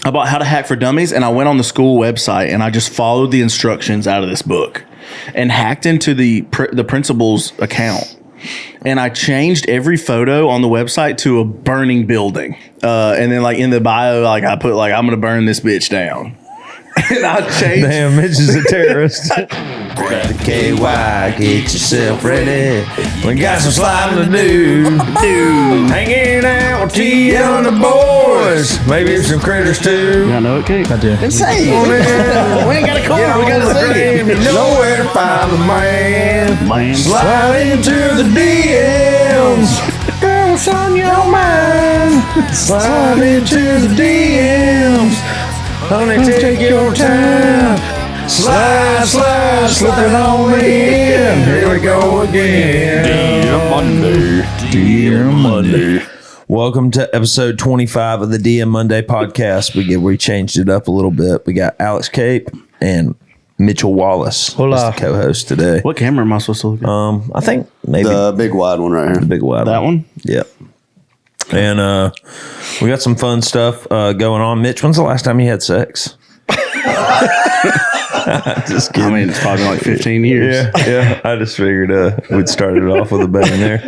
I bought How to Hack for Dummies, and I went on the school website and I just followed the instructions out of this book and hacked into the principal's account. And I changed every photo on the website to a burning building. And then like in the bio, like I put like, I'm going to burn this bitch down. And I changed. Damn, Mitch is a terrorist. Grab the KY, get yourself ready. We got some sliding to do. Hanging out with TL and the boys. Maybe some critters too. I know it, Kate. I do. And say it. We ain't got a call. We got to sing it. You know where to find the man. Slide into the DMs. Girl, what's on your mind? Slide into the DMs. Honey, take your time. Slide, slip it on in. Here we go again. DM Monday. Welcome to episode 25 of the DM Monday podcast. We changed it up a little bit. We got Alex Cape and Mitch Wallis as the co-host today. What camera am I supposed to look at? I think maybe the big wide one right here. The big wide that one? Yep. And we got some fun stuff going on. Mitch, when's the last time you had sex? Just kidding. I mean, it's probably like 15 years. Yeah. I just figured we'd start it off with a bang there.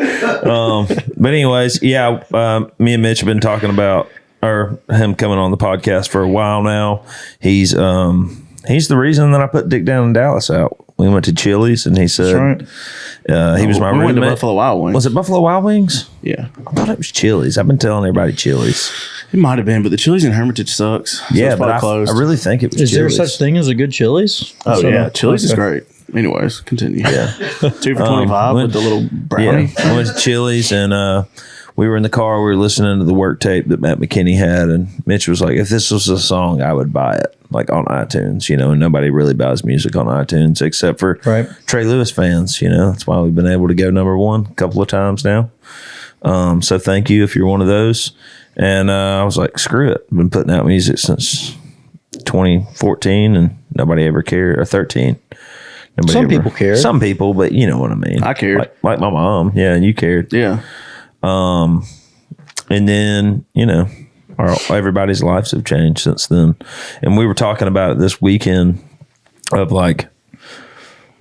But anyways, me and Mitch have been talking about him coming on the podcast for a while now. He's the reason that I put Dick Down in Dallas out. We went to Chili's and he said he was my roommate. We went to Buffalo Wild Wings. Was it Buffalo Wild Wings? Yeah. I thought it was Chili's. I've been telling everybody Chili's. It might have been, but the Chili's in Hermitage sucks. So Yeah, it's but closed. I really think it was Is Chili's. there such thing as a good Chili's? Oh, yeah. Chili's is great. Anyways, continue. Yeah. 2 for 25 with the little brownie. Yeah, I went to Chili's and we were in the car. We were listening to the work tape that Matt McKinney had, and Mitch was like, "If this was a song, I would buy it, like on iTunes, and nobody really buys music on iTunes except for Trey Lewis fans, That's why we've been able to go number one a couple of times now. So thank you if you're one of those. And I was like, screw it. I've been putting out music since 2014, and nobody ever cared. Or 13. Some people care. Some people, but you know what I mean. I cared. Like my mom. Yeah, and you cared. Yeah. And then, everybody's lives have changed since then. And we were talking about it this weekend of like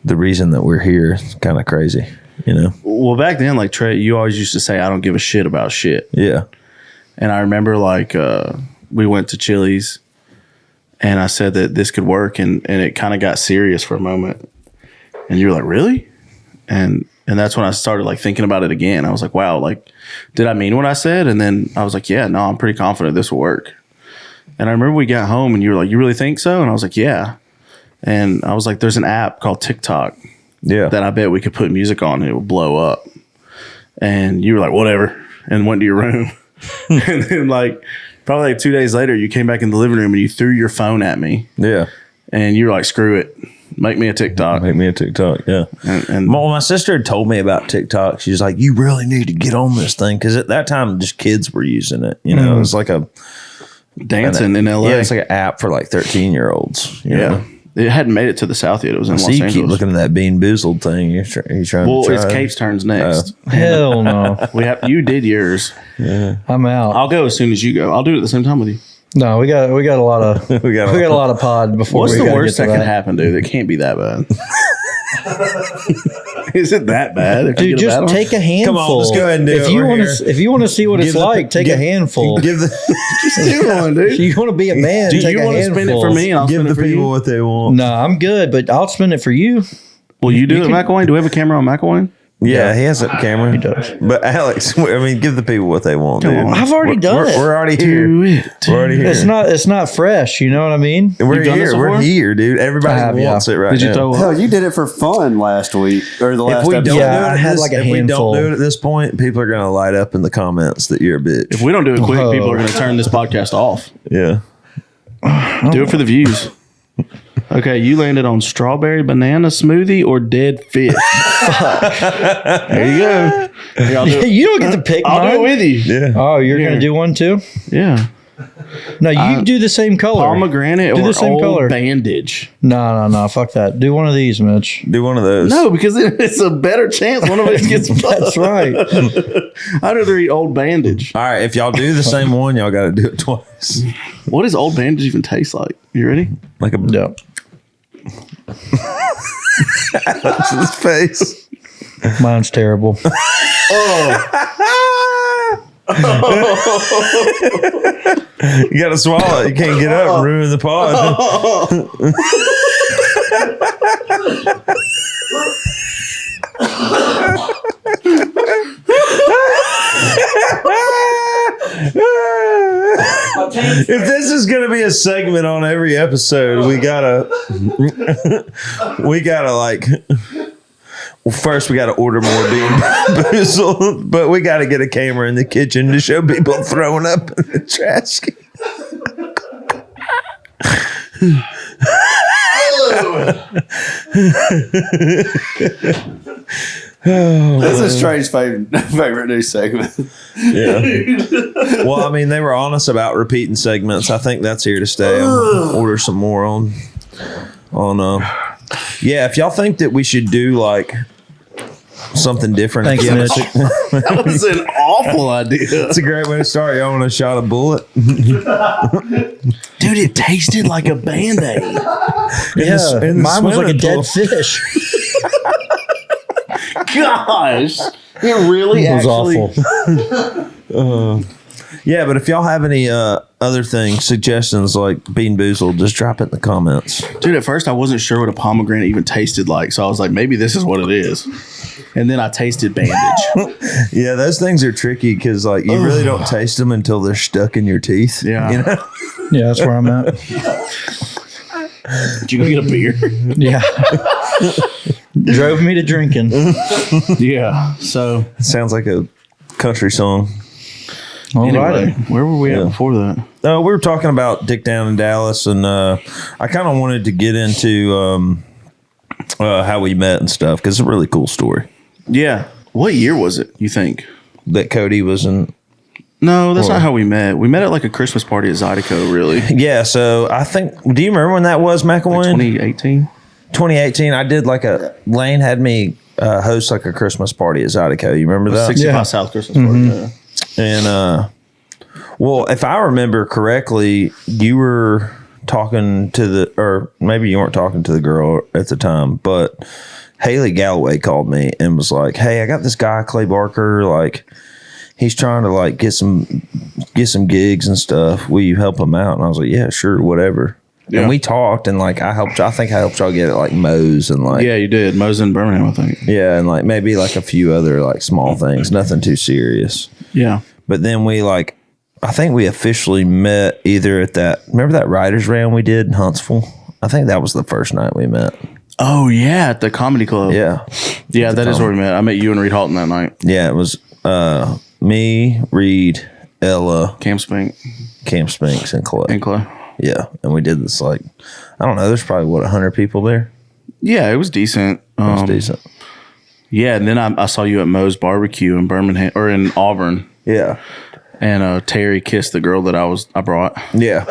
the reason that we're here. It's kind of crazy, Well, back then, like Trey, you always used to say, I don't give a shit about shit. Yeah. And I remember like we went to Chili's and I said that this could work and it kind of got serious for a moment. And you were like, really? And that's when I started like thinking about it again. I was like, wow, like, did I mean what I said? And then I was like, yeah, no, I'm pretty confident this will work. And I remember we got home and you were like, you really think so? And I was like, yeah. And I was like, there's an app called Tik Tok that I bet we could put music on and it would blow up. And you were like, whatever. And went to your room. And then like probably like 2 days later, you came back in the living room and you threw your phone at me. Yeah. And you were like, screw it. Make me a TikTok. Make me a TikTok, yeah. And my sister had told me about TikTok. She's like, you really need to get on this thing. Because at that time, just kids were using it. It was like a... dancing in LA. Yeah, it's like an app for like 13-year-olds. Yeah. It hadn't made it to the South yet. It was in Los Angeles. You keep looking at that Beanboozled thing. You're trying to try it's Cape's turns next. Hell no. You did yours. Yeah. I'm out. I'll go as soon as you go. I'll do it at the same time with you. No, we got a lot of we got a lot of pod before. What's we the worst that can happen, dude? It can't be that bad. Is it that bad? Dude, just take a handful. Come on, let's go ahead and do it. If you want to see what it's like, take a handful. Just do one, dude. You want to be a man? Do you want to spend it for me? And I'll give spend the it for people you? what they want. No, I'm good, but I'll spend it for you. Will you do it, Mcilwain? Do we have a camera on Mcilwain? Yeah, he has a camera. He does. But Alex, give the people what they want, dude. I've already done it. We're already here. We're already here. It's not fresh. You know what I mean? We're here. We're here, dude. Everybody wants it right now. Did you throw up? Hell, you did it for fun last week or the last episode. I had like a handful. If we don't do it at this point, people are going to light up in the comments that you're a bitch. If we don't do it quick, people are going to turn this podcast off. Yeah. Do it for the views. Okay, you landed on strawberry banana smoothie or dead fish. There you go. Here, You don't get to pick I'll mine. do it with you. Yeah. Oh, you're going to do one too? Yeah. No, you do the same color. Pomegranate do or the same old color. bandage. No. Fuck that. Do one of these, Mitch. Do one of those. No, because it's a better chance one of us gets That's right. I'd rather eat old bandage. All right, if y'all do the same one, y'all got to do it twice. What does old bandage even taste like? You ready? Like a Yeah. That's his face. Mine's terrible. You got to swallow it. You can't get up and ruin the pod. If this is going to be a segment on every episode, we gotta like. Well, first we got to order more Beanboozled, but we got to get a camera in the kitchen to show people throwing up in the trash can. That's a strange favorite new segment. Yeah. Well, I mean, they were honest about repeating segments. I think that's here to stay. I'll order some more on. Yeah, if y'all think that we should do like something different, Thanks, again, Mitch. That was an awful idea. it's a great way to start. Y'all want a shot of bullet? Dude, it tasted like a Band-Aid. Yeah, mine was like a dead pool. fish. Gosh. It really It was actually awful. Yeah, but if y'all have any other things, suggestions like Beanboozled, just drop it in the comments. Dude, at first I wasn't sure what a pomegranate even tasted like, so I was like, maybe this is what it is. And then I tasted bandage. Yeah, those things are tricky because like you really don't taste them until they're stuck in your teeth. Yeah. You know? Yeah, that's where I'm at. Did you go get a beer? Yeah. Drove me to drinking. Yeah. So It sounds like a country song. anyway, where were we at before that? We were talking about Dick Down in Dallas, and I kind of wanted to get into how we met and stuff because it's a really cool story. Yeah. What year was it, you think? That Cody was in. No, that's not how we met. We met at like a Christmas party at Zydeco, really. Yeah, so I think. Do you remember when that was, Mcilwain? 2018. 2018. I did like Lane had me host like a Christmas party at Zydeco. You remember that? 65 South Christmas party. Yeah. And well, if I remember correctly, you were talking to or maybe you weren't talking to the girl at the time, but Haley Galloway called me and was like, "Hey, I got this guy Clay Barker. Like, he's trying to like get some gigs and stuff. Will you help him out?" And I was like, "Yeah, sure, whatever." Yeah. And we talked, and like I think I helped y'all get it like Moe's and like Yeah, you did. Moe's in Birmingham, I think. yeah, and like maybe like a few other like small things, nothing too serious. Yeah. But then I think we officially met either at remember that writers round we did in Huntsville? I think that was the first night we met. Oh, yeah, at the comedy club. Yeah. Yeah, that is where we met. I met you and Reed Halton that night. Yeah, it was me, Reed, Ella, Cam Spink Cam Spinks, and Clay. and Clay. Yeah, and we did this like, I don't know, there's probably 100 people there. Yeah, it was decent. It was decent. Yeah, and then I saw you at Moe's Barbecue in Birmingham or in Auburn. Yeah. And Terry kissed the girl that I brought. Yeah.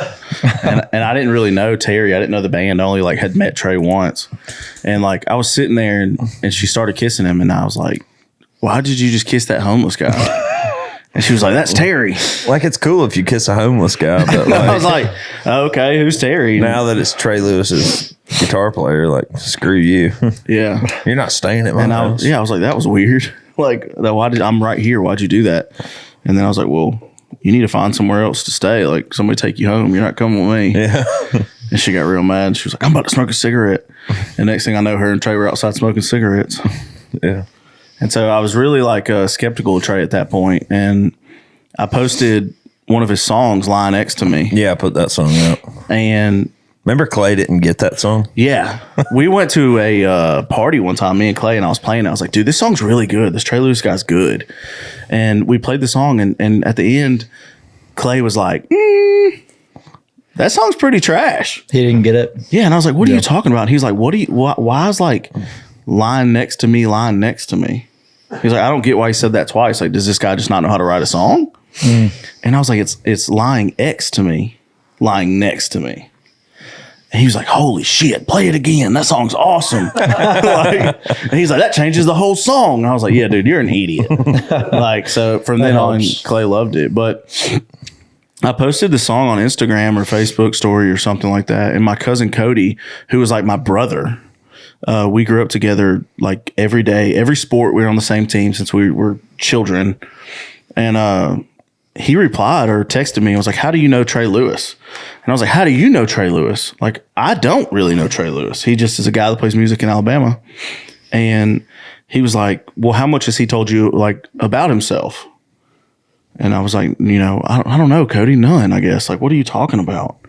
and I didn't really know Terry. I didn't know the band. I only like had met Trey once. And like I was sitting there and she started kissing him and I was like, "Why did you just kiss that homeless guy?" And she was like, "That's Terry." Like it's cool if you kiss a homeless guy, but like, I was like, "Okay, who's Terry?" now that it's Trey Lewis's guitar player, like screw you. Yeah. You're not staying at my And house. I was like, that was weird. Like, I'm right here. Why'd you do that? And then I was like, well, you need to find somewhere else to stay. Like, somebody take you home. You're not coming with me. Yeah. And she got real mad. She was like, I'm about to smoke a cigarette. And next thing I know, her and Trey were outside smoking cigarettes. Yeah. And so I was really like skeptical of Trey at that point. And I posted one of his songs, Lie Next to Me. Yeah, I put that song out. And remember Clay didn't get that song? yeah, we went to a party one time, me and Clay, and I was playing. I was like, dude, this song's really good. This Trey Lewis guy's good. And we played the song, and at the end, Clay was like, that song's pretty trash. He didn't get it. Yeah, and I was like, what are you talking about? And he's like, why is like lying next to me? He's like, I don't get why he said that twice. Like, does this guy just not know how to write a song? And I was like, it's lying next to me. And he was like, holy shit, play it again. That song's awesome. And he's like, that changes the whole song. And I was like, yeah, dude, you're an idiot. So from then on, Clay loved it. But I posted the song on Instagram or Facebook story or something like that. And my cousin Cody, who was like my brother, we grew up together like every day, every sport. We were on the same team since we were children. And he replied or texted me and was like, how do you know Trey Lewis? And I was like, how do you know Trey Lewis? Like, I don't really know Trey Lewis. He just is a guy that plays music in Alabama. And he was like, well, how much has he told you like about himself? And I was like, I don't know, Cody, none, I guess. Like, what are you talking about?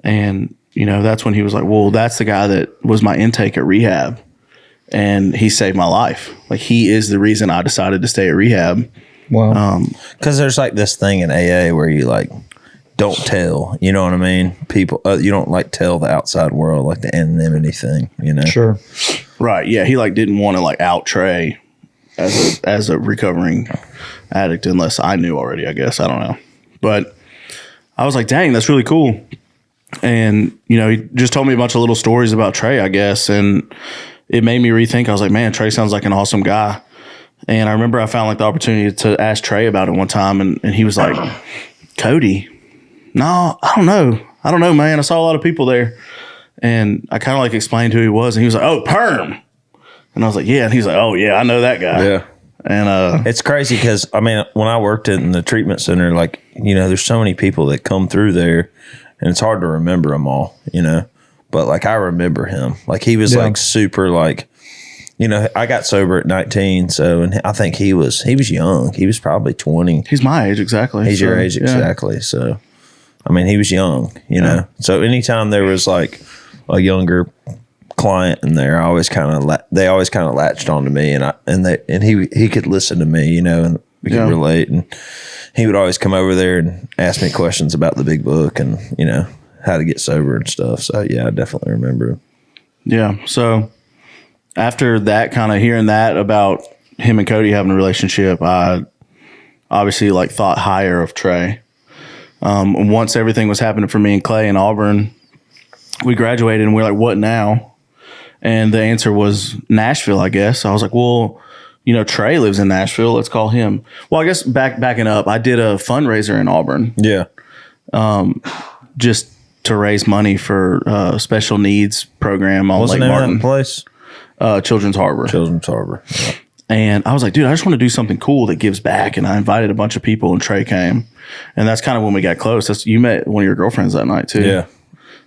And, that's when he was like, well, that's the guy that was my intake at rehab. And he saved my life. Like, he is the reason I decided to stay at rehab. Wow. Because there's like this thing in AA where you like don't tell, you know what I mean? People, you don't like tell the outside world, like the anonymity thing, Sure. Right. Yeah. He like didn't want to like out Trey as a recovering addict unless I knew already, I guess. I don't know. But I was like, dang, that's really cool. And, he just told me a bunch of little stories about Trey, I guess. And it made me rethink. I was like, man, Trey sounds like an awesome guy. And I remember I found like the opportunity to ask Trey about it one time. And he was like, Cody, no, I don't know, man. I saw a lot of people there. And I kind of like explained who he was. And he was like, oh, Perm. And I was like, yeah. And he's like, oh, yeah, I know that guy. Yeah. And it's crazy because, I mean, when I worked in the treatment center, like, there's so many people that come through there and it's hard to remember them all, But like, I remember him. Like, he was like super like, I got sober at 19. So, and I think he was young. He was probably 20. He's my age. Exactly. He's your age. Exactly. So, I mean, he was young, know? So anytime there was like a younger client in there, they always kind of latched on to me and he could listen to me, and we could relate. And he would always come over there and ask me questions about the big book and, how to get sober and stuff. So yeah, I definitely remember him. Yeah. So after that, kind of hearing that about him and Cody having a relationship, I obviously like thought higher of Trey. Once everything was happening for me and Clay in Auburn, we graduated and we were like, what now? And the answer was Nashville, I guess. I was like, well, Trey lives in Nashville. Let's call him. Well, I guess backing up, I did a fundraiser in Auburn. Yeah. Just to raise money for a special needs program on What's Lake the name Martin. of that place? Children's Harbor. Children's Harbor. Yeah. And I was like, dude, I just want to do something cool that gives back. And I invited a bunch of people and Trey came. And that's kind of when we got close. You met one of your girlfriends that night too. Yeah.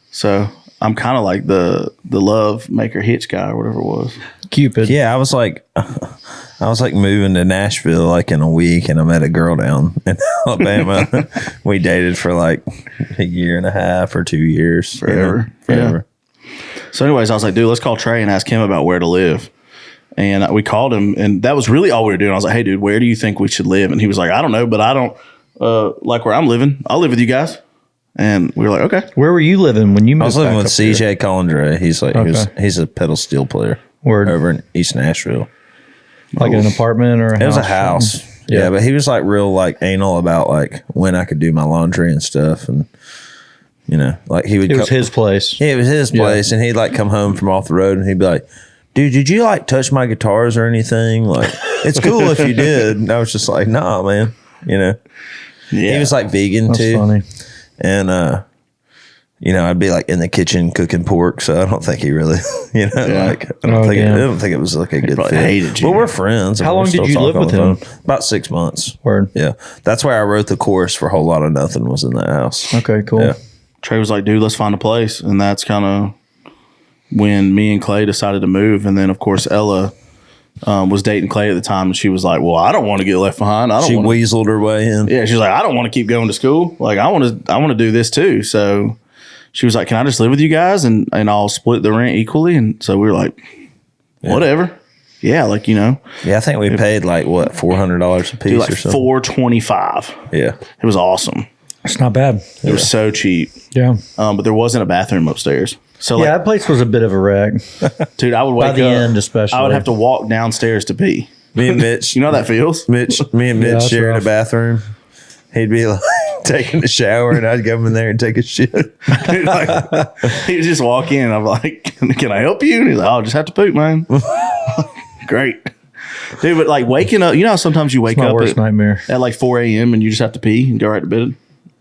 So I'm kind of like the love maker hitch guy or whatever it was. Cupid. Yeah. I was like moving to Nashville like in a week and I met a girl down in Alabama. We dated for like a year and a half or 2 years. Forever. Yeah. So anyways, I was like, dude, let's call Trey and ask him about where to live. And we called him, and that was really all we were doing. I was like, hey, dude, where do you think we should live? And he was like, I don't know, but I don't like where I'm living. I'll live with you guys. And we were like, okay. Where were you living when you moved? I was living with CJ CJ Collindre. He's like, he's a pedal steel player. Word. Over in East Nashville. Like an apartment or a house? It was a house. Yeah, but he was like real like anal about like when I could do my laundry and stuff. And, like he would. It was his place. Yeah, it was his place. And he'd like come home from off the road and he'd be like, dude, did you like touch my guitars or anything? Like, it's cool if you did. And I was just like, nah, man. Yeah. He was like vegan That's too. funny. And, I'd be like in the kitchen cooking pork. So I don't think he really, like, I don't think it was like a good fit. Hated you. But we're friends. How long did you live with him? About 6 months. Word. Yeah. That's where I wrote the chorus for Whole Lot of Nothing was in that house. Okay, cool. Yeah. Trey was like, dude, let's find a place. And that's kind of when me and Clay decided to move. And then, of course, Ella was dating Clay at the time. And she was like, well, I don't want to get left behind. She weaseled her way in. Yeah, she's like, I don't want to keep going to school. Like, I want to do this too. So she was like, can I just live with you guys and I'll split the rent equally? And so we were like, whatever. Yeah, like, Yeah, I think we paid like, what, $400 a piece like or something? $425. Yeah. It was awesome. It's not bad. It was so cheap. Yeah. But there wasn't a bathroom upstairs. So like, that place was a bit of a wreck. dude, I would wake By the end, especially. I would have to walk downstairs to pee. Me and Mitch. You know how that feels? Me and Mitch that's shared rough. a bathroom. He'd be like taking a shower, and I'd go in there and take a shit. Dude, like, he'd just walk in. I'm like, "Can I help you?" And he's like, "I'll just have to poop, man." Great, dude. But like waking up, you know, how sometimes you wake My up worst nightmare. at like 4 a.m. and you just have to pee and go right to bed.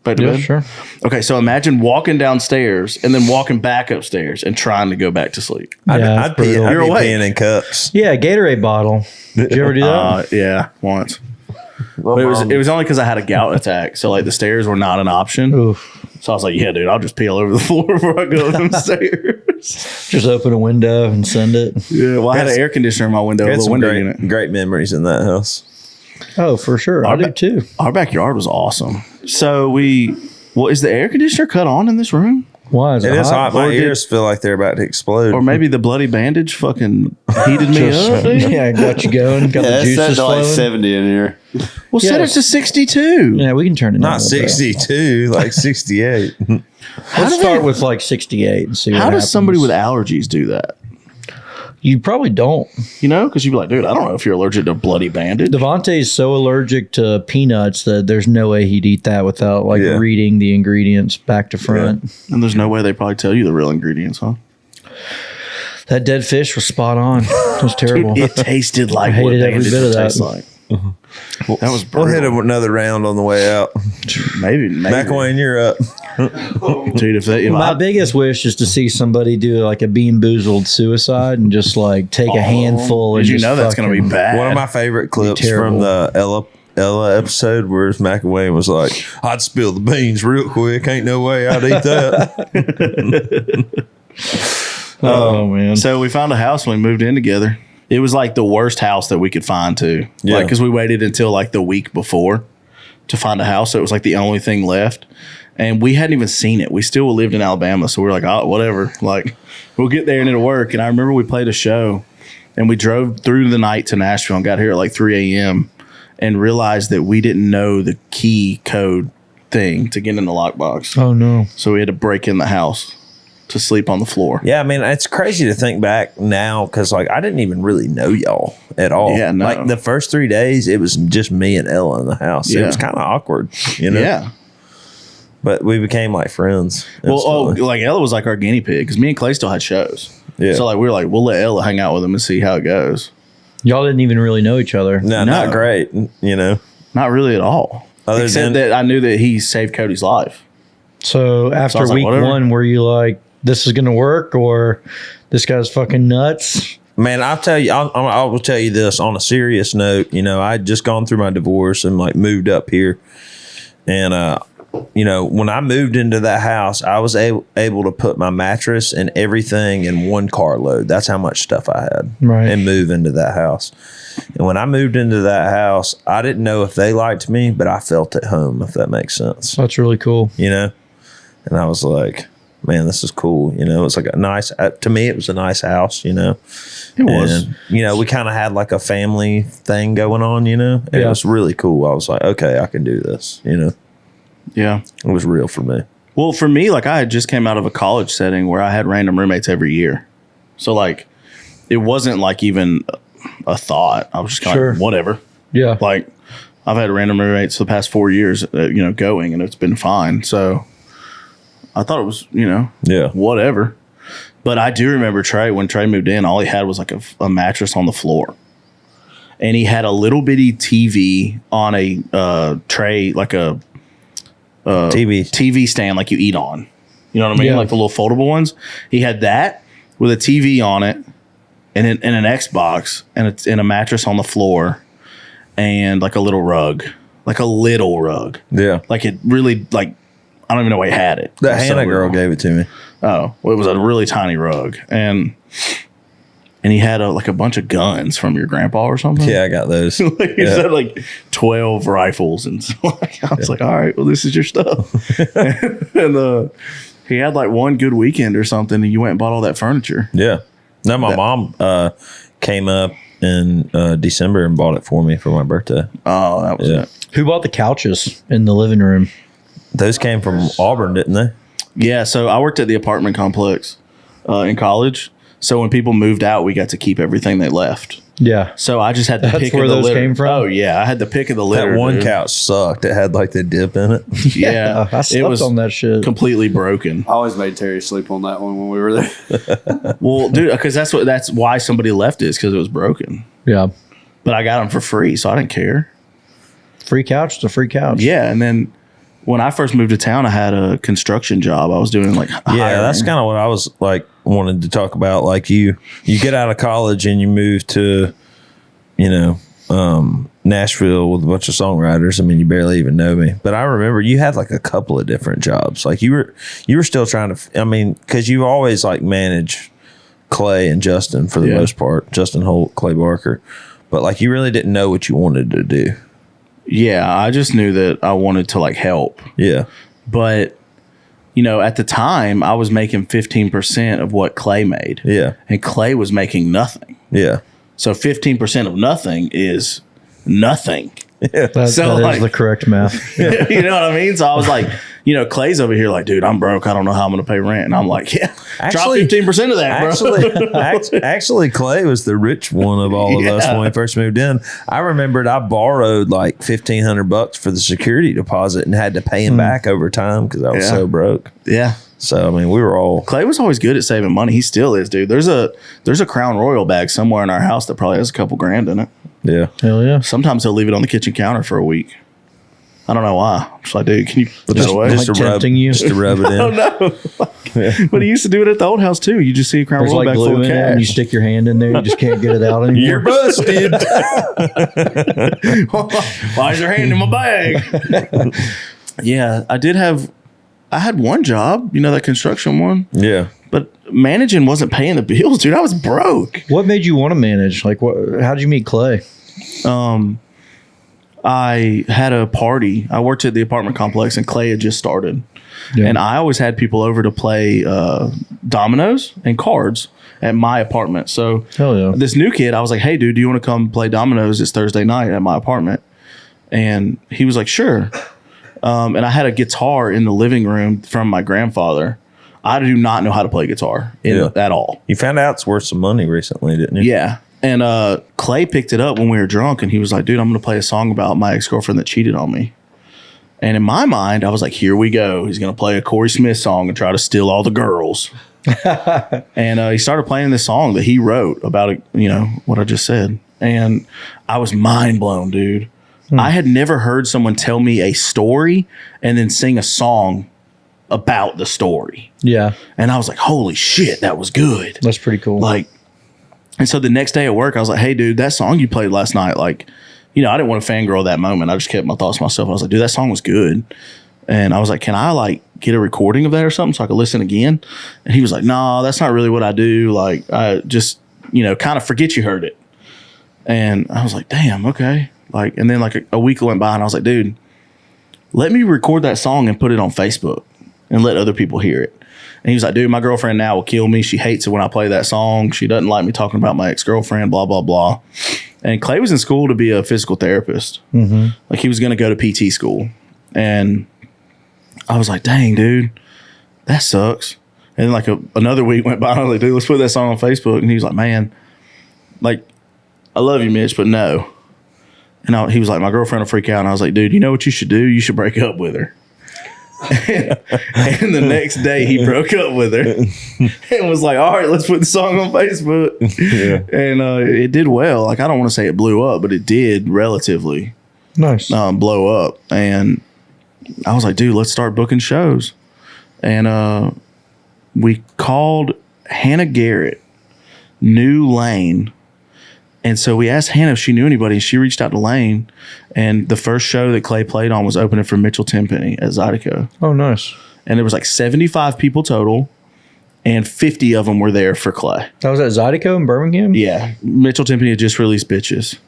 Back to Yeah, bed. sure. Okay, so imagine walking downstairs and then walking back upstairs and trying to go back to sleep. Yeah, I'd that's be brutal. You're awake. peeing in cups. Yeah, Gatorade bottle. Did you ever do that? Yeah, once. But it was only because I had a gout attack, so like the stairs were not an option. Oof. So I was like, "Yeah, dude, I'll just pee all over the floor before I go up them stairs." Just open a window and send it. Yeah, well, I had an air conditioner in my window, a Had little some window unit. great memories in that house. Oh, for sure. I do too. Our backyard was awesome. So is the air conditioner cut on in this room? Why is it It is hot. My Or did- ears feel like they're about to explode. Or maybe the bloody bandage fucking heated me up, dude? Yeah, got you going. Got the That's set juices to like flowing. 70 in here. Well, set it Yes. to 62. Yeah, we can turn it down. Not a little bit. 62, like 68. Let's start with like 68 and see what How does happens. somebody with allergies do that? You probably don't. You know, because you'd be like, dude, I don't know if you're allergic to bloody bandage. Devontae's so allergic to peanuts that there's no way he'd eat that without like Yeah. reading the ingredients back to front. And there's no way they probably tell you the real ingredients, huh? That dead fish was spot on. It was terrible. It tasted like I what hated every bandage bit of would that. taste like. That was We'll brutal. hit another round on the way out. Maybe. Mcilwain, you're up. Dude, if My I, biggest wish is to see somebody do like a Beanboozled suicide and just like take a handful. And did you just know that's going to be fucking- bad? One of my favorite clips terrible. from the Ella episode where Mcilwain was like, I'd spill the beans real quick. Ain't no way I'd eat that. Oh man. So we found a house when we moved in together. It was like the worst house that we could find too. Yeah. Like, because we waited until like the week before to find a house. So it was like the only thing left. And we hadn't even seen it. We still lived in Alabama. So we were like, oh, whatever. Like, we'll get there and it'll work. And I remember we played a show and we drove through the night to Nashville and got here at like 3 a.m. and realized that we didn't know the key code thing to get in the lockbox. Oh no. So we had to break in the house to sleep on the floor. Yeah, I mean, it's crazy to think back now because, like, I didn't even really know y'all at all. Yeah, no. Like, the first 3 days, it was just me and Ella in the house. It Yeah. was kind of awkward, you know? Yeah. But we became, like, friends. Well, instantly. like Ella was like our guinea pig because me and Clay still had shows. Yeah. So like we were like, we'll let Ella hang out with him and see how it goes. Y'all didn't even really know each other. No, No. not great, you know? Not really at all. Other Except than- that I knew that he saved Cody's life. So after I was like, week whatever. one, were you like, this is gonna work, or this guy's fucking nuts? Man, I'll tell you, I will tell you this on a serious note. You know, I had just gone through my divorce and like moved up here. And, you know, when I moved into that house, I was able to put my mattress and everything in one carload. That's how much stuff I had. Right. And move into that house. And when I moved into that house, I didn't know if they liked me, but I felt at home, if that makes sense. That's really cool. You know? And I was like, man, this is cool. You know, it's like a nice, to me, it was a nice house, you know? It was. And, you know, we kind of had like a family thing going on, you know? And Yeah. it was really cool. I was like, okay, I can do this, you know? Yeah. It was real for me. Well, for me, like I had just came out of a college setting where I had random roommates every year. So like it wasn't like even a thought. I was just kind of Sure. like, whatever. Yeah. Like I've had random roommates the past 4 years, you know, going and it's been fine. So I thought it was, you know, Yeah. whatever. But I do remember Trey, when Trey moved in, all he had was like a mattress on the floor. And he had a little bitty TV on a tray, like a TV stand like you eat on. You know what I mean? Yeah. Like the little foldable ones. He had that with a TV on it and an Xbox and a mattress on the floor and like a little rug. Like a little rug. Yeah. Like it really, like, I don't even know why he had it. That So Hannah girl little. gave it to me. Oh, well, it was a really tiny rug. And he had like a bunch of guns from your grandpa or something. Yeah, I got those. Like he said like 12 rifles and so like, I was like, all right, well, this is your stuff. and he had like one good weekend or something and you went and bought all that furniture. Yeah. No, my mom came up in December and bought it for me for my birthday. Oh, that was Yeah. it. Who bought the couches in the living room? Those came from Auburn, didn't they? Yeah, so I worked at the apartment complex in college. So when people moved out, we got to keep everything they left. Yeah. So I just had the That's pick where of the those litter. came from? Oh yeah, I had the pick of the litter. That one dude. couch sucked. It had like the dip in it. Yeah, I slept on that shit. completely broken. I always made Terry sleep on that one when we were there. Well, dude, because that's why somebody left it, because it was broken. Yeah. But I got them for free, so I didn't care. Free couch to free couch. Yeah, and then when I first moved to town, I had a construction job. I was doing like Yeah, hiring. that's kind of what I was like wanted to talk about. Like you get out of college and you move to, Nashville with a bunch of songwriters. I mean, you barely even know me, but I remember you had like a couple of different jobs. Like you were still trying to. I mean, because you always like manage Clay and Justin for the most part. Justin Holt, Clay Barker, but like you really didn't know what you wanted to do. Yeah, I just knew that I wanted to like help. Yeah, But, at the time I was making 15% of what Clay made. yeah, And Clay was making nothing. yeah. So 15% of nothing is nothing. That So, is like- the correct math. You know what I mean? So I was like, Clay's over here like, dude, I'm broke. I don't know how I'm going to pay rent. And I'm like, yeah, Actually- drop 15% of that, bro. Actually, Clay was the rich one of all of us when we first moved in. I remembered I borrowed like $1,500 for the security deposit and had to pay him back over time because I was Yeah. so broke. Yeah. So I mean, we were all Clay was always good at saving money. He still is, dude. There's a Crown Royal bag somewhere in our house that probably has a couple grand in it. yeah. Hell yeah. Sometimes he'll leave it on the kitchen counter for a week. I don't know why. I'm just like, dude, can you put that away? just- to tempting rub, you? just to rub it in. Oh no! But he used to do it at the old house too. You just see a Crown There's Royal like bag full glue of in it and you cash. stick your hand in there. You just can't get it out anymore. You're busted. Why is your hand in my bag? Yeah, I had one job, that construction one, Yeah. but managing wasn't paying the bills, dude. I was broke. What made you want to manage? Like, how did you meet Clay? I had a party. I worked at the apartment complex and Clay had just started. Yeah. And I always had people over to play dominoes and cards at my apartment. So Hell yeah. this new kid, I was like, hey, dude, do you want to come play dominoes this Thursday night at my apartment? And he was like, sure. And I had a guitar in the living room from my grandfather. I do not know how to play guitar at all. You found out it's worth some money recently, didn't you? Yeah. And Clay picked it up when we were drunk, and he was like, dude, I'm going to play a song about my ex-girlfriend that cheated on me. And in my mind, I was like, here we go. He's going to play a Corey Smith song and try to steal all the girls. And he started playing this song that he wrote about, what I just said. And I was mind blown, dude. I had never heard someone tell me a story and then sing a song about the story. Yeah. And I was like, holy shit, that was good. That's pretty cool. And so the next day at work, I was like, hey, dude, that song you played last night, I didn't want to fangirl that moment. I just kept my thoughts to myself. I was like, dude, that song was good. And I was like, can I get a recording of that or something so I could listen again? And he was like, no, that's not really what I do. I just, kind of forget you heard it. And I was like, damn, okay. And then a week went by and I was like, dude, let me record that song and put it on Facebook and let other people hear it. And he was like, dude, my girlfriend now will kill me. She hates it when I play that song. She doesn't like me talking about my ex-girlfriend, blah, blah, blah. And Clay was in school to be a physical therapist. Mm-hmm. He was going to go to PT school. And I was like, dang, dude, that sucks. And then another week went by. I was like, dude, let's put that song on Facebook. And he was like, man, I love you, Mitch, but no. And he was like, my girlfriend will freak out. And I was like, dude, you know what you should do? You should break up with her. And the next day he broke up with her and was like, all right, let's put the song on Facebook. Yeah. And it did well. I don't want to say it blew up, but it did relatively nice. Blow up. And I was like, dude, let's start booking shows. And we called Hannah Garrett, New Lane. And so we asked Hannah if she knew anybody. She reached out to Lane, and the first show that Clay played on was opening for Mitchell Tenpenny at Zydeco. Oh, nice. And there was 75 people total, and 50 of them were there for Clay. That was at Zydeco in Birmingham? Yeah. Mitchell Tenpenny had just released Bitches.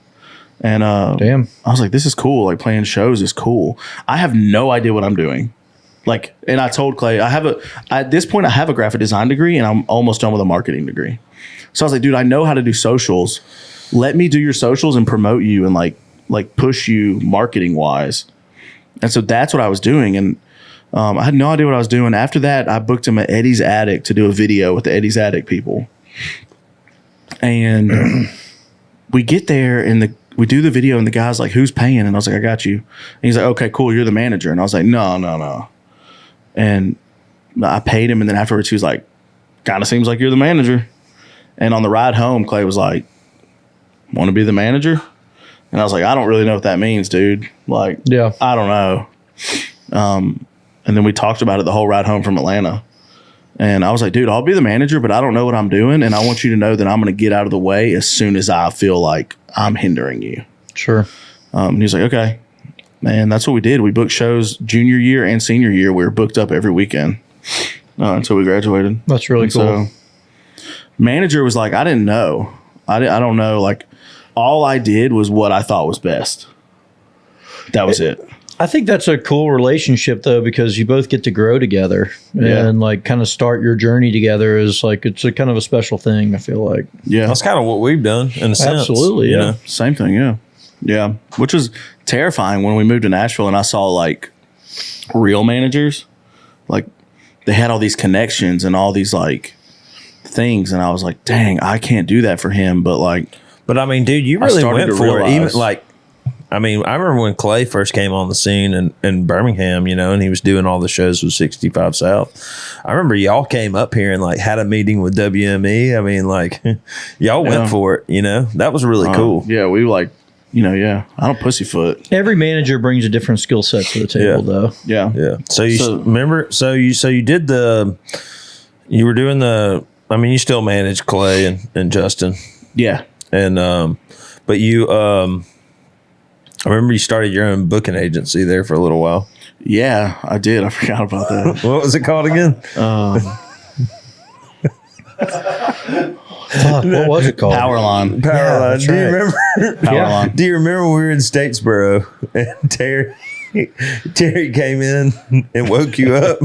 And damn. I was like, this is cool. Playing shows is cool. I have no idea what I'm doing. And I told Clay, at this point, I have a graphic design degree, and I'm almost done with a marketing degree. So I was like, dude, I know how to do socials. Let me do your socials and promote you and push you marketing wise. And so that's what I was doing. And I had no idea what I was doing. After that, I booked him at Eddie's Attic to do a video with the Eddie's Attic people. And we get there and we do the video and the guy's like, who's paying? And I was like, I got you. And he's like, okay, cool. You're the manager. And I was like, no. And I paid him. And then afterwards he was like, kind of seems like you're the manager. And on the ride home, Clay was like, want to be the manager? And I was like, I don't really know what that means, dude. Like, Yeah. I don't know. And then we talked about it the whole ride home from Atlanta. And I was like, dude, I'll be the manager, but I don't know what I'm doing. And I want you to know that I'm going to get out of the way as soon as I feel like I'm hindering you. Sure. And he's like, okay. Man, that's what we did. We booked shows junior year and senior year. We were booked up every weekend until we graduated. That's really cool. So manager was like, I didn't know. I don't know. Like, all I did was what I thought was best. That was it. I think that's a cool relationship though, because you both get to grow together and like kind of start your journey together. Is like, it's a kind of a special thing. I feel like. Yeah. That's kind of what we've done in a sense. Absolutely. you Yeah. know? Same thing. Yeah. Yeah. Which was terrifying when we moved to Nashville and I saw like real managers. Like they had all these connections and all these like things. And I was like, dang, I can't do that for him. But like, But I mean, dude, you really started went to for it. Even realize- like, I mean, I remember when Clay first came on the scene in Birmingham, you know, and he was doing all the shows with 65 South. I remember y'all came up here and like had a meeting with WME. I mean, like y'all went for it, you know. That was really cool. Yeah. We like, you know, yeah. I don't pussyfoot. Every manager brings a different skill set to the table, though. Yeah. Yeah. So you remember? So you did you were doing I mean, you still manage Clay and Justin, Yeah. and but you I remember you started your own booking agency there for a little while. Yeah, I did. I forgot about that. What was it called again? Fuck, what was it called? Powerline. Powerline. that's Do you right. remember? Powerline. Do you remember we were in Statesboro and Terry came in and woke you up?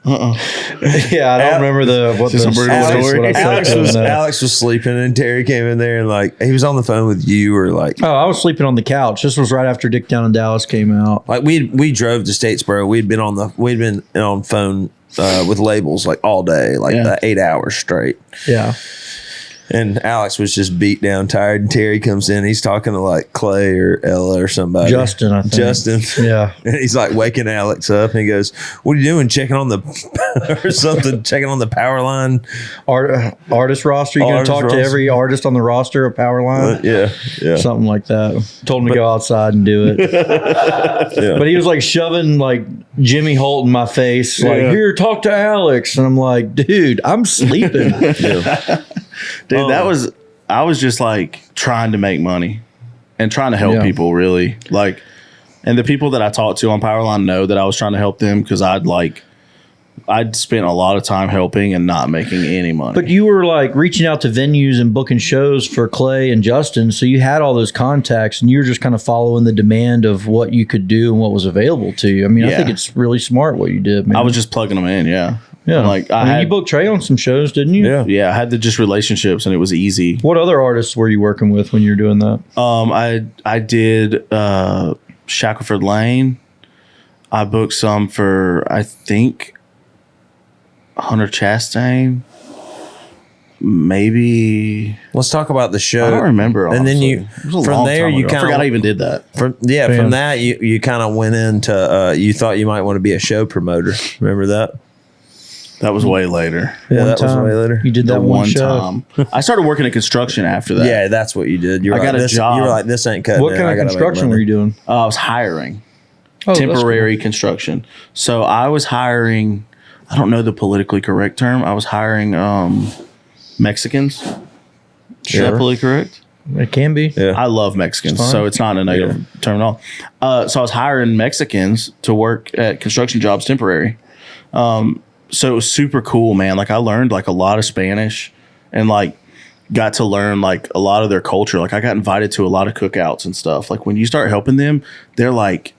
Yeah, I don't remember what Just the a brutal Alex, story. what I said to him, Alex was sleeping and Terry came in there and like he was on the phone with you or like Oh, I was sleeping on the couch. This was right after Dick Down in Dallas came out. like we drove to Statesboro. We'd been on phone with labels like all day, like 8 hours straight. Yeah. And Alex was just beat down, tired. And Terry comes in. He's talking to like Clay or Ella or somebody. Justin, I think. Justin. Yeah. And he's like waking Alex up. And he goes, "What are you doing? Checking on the or something? Checking on the power line, Artist roster. You going to Artist talk to roster. every artist on the roster of Powerline? yeah. Something like that. Told him to go outside and do it. Yeah. But he was like shoving like Jimmy Holt in my face, like, here, talk to Alex. And I'm like, dude, I'm sleeping. Dude, I was just like trying to make money and trying to help people really. Like, and the people that I talked to on Powerline know that I was trying to help them because I'd spent a lot of time helping and not making any money. But you were like reaching out to venues and booking shows for Clay and Justin. So you had all those contacts and you were just kind of following the demand of what you could do and what was available to you. I mean, I think it's really smart what you did, man. I was just plugging them in. Yeah. Yeah. Like you booked Trey on some shows, didn't you? Yeah. Yeah. I had the just relationships and it was easy. What other artists were you working with when you were doing that? I did Shackleford Lane. I booked some for, I think, Hunter Chastain. Maybe. Let's talk about the show. I don't remember. And then honestly. you It was a from long there time you ago. I kind forgot I of even did that. from Bam. that you kind of went into you thought you might want to be a show promoter. Remember that? That was way later. Yeah, One that was time. way later. You did that The one show. time. I started working in construction after that. Yeah, that's what you did. You I were got like, a job. You were like, this ain't cutting What it. kind I of gotta make construction money. were you doing? I was hiring. Oh, that's Temporary construction. So I was hiring, I don't know the politically correct term. I was hiring Mexicans. Is that politically correct? cool. It can be. Yeah. I love Mexicans, fine. so it's not a negative term at all. So I was hiring Mexicans to work at construction jobs temporary. So it was super cool, man. Like I learned like a lot of Spanish and like got to learn like a lot of their culture. Like I got invited to a lot of cookouts and stuff. Like when you start helping them, they're like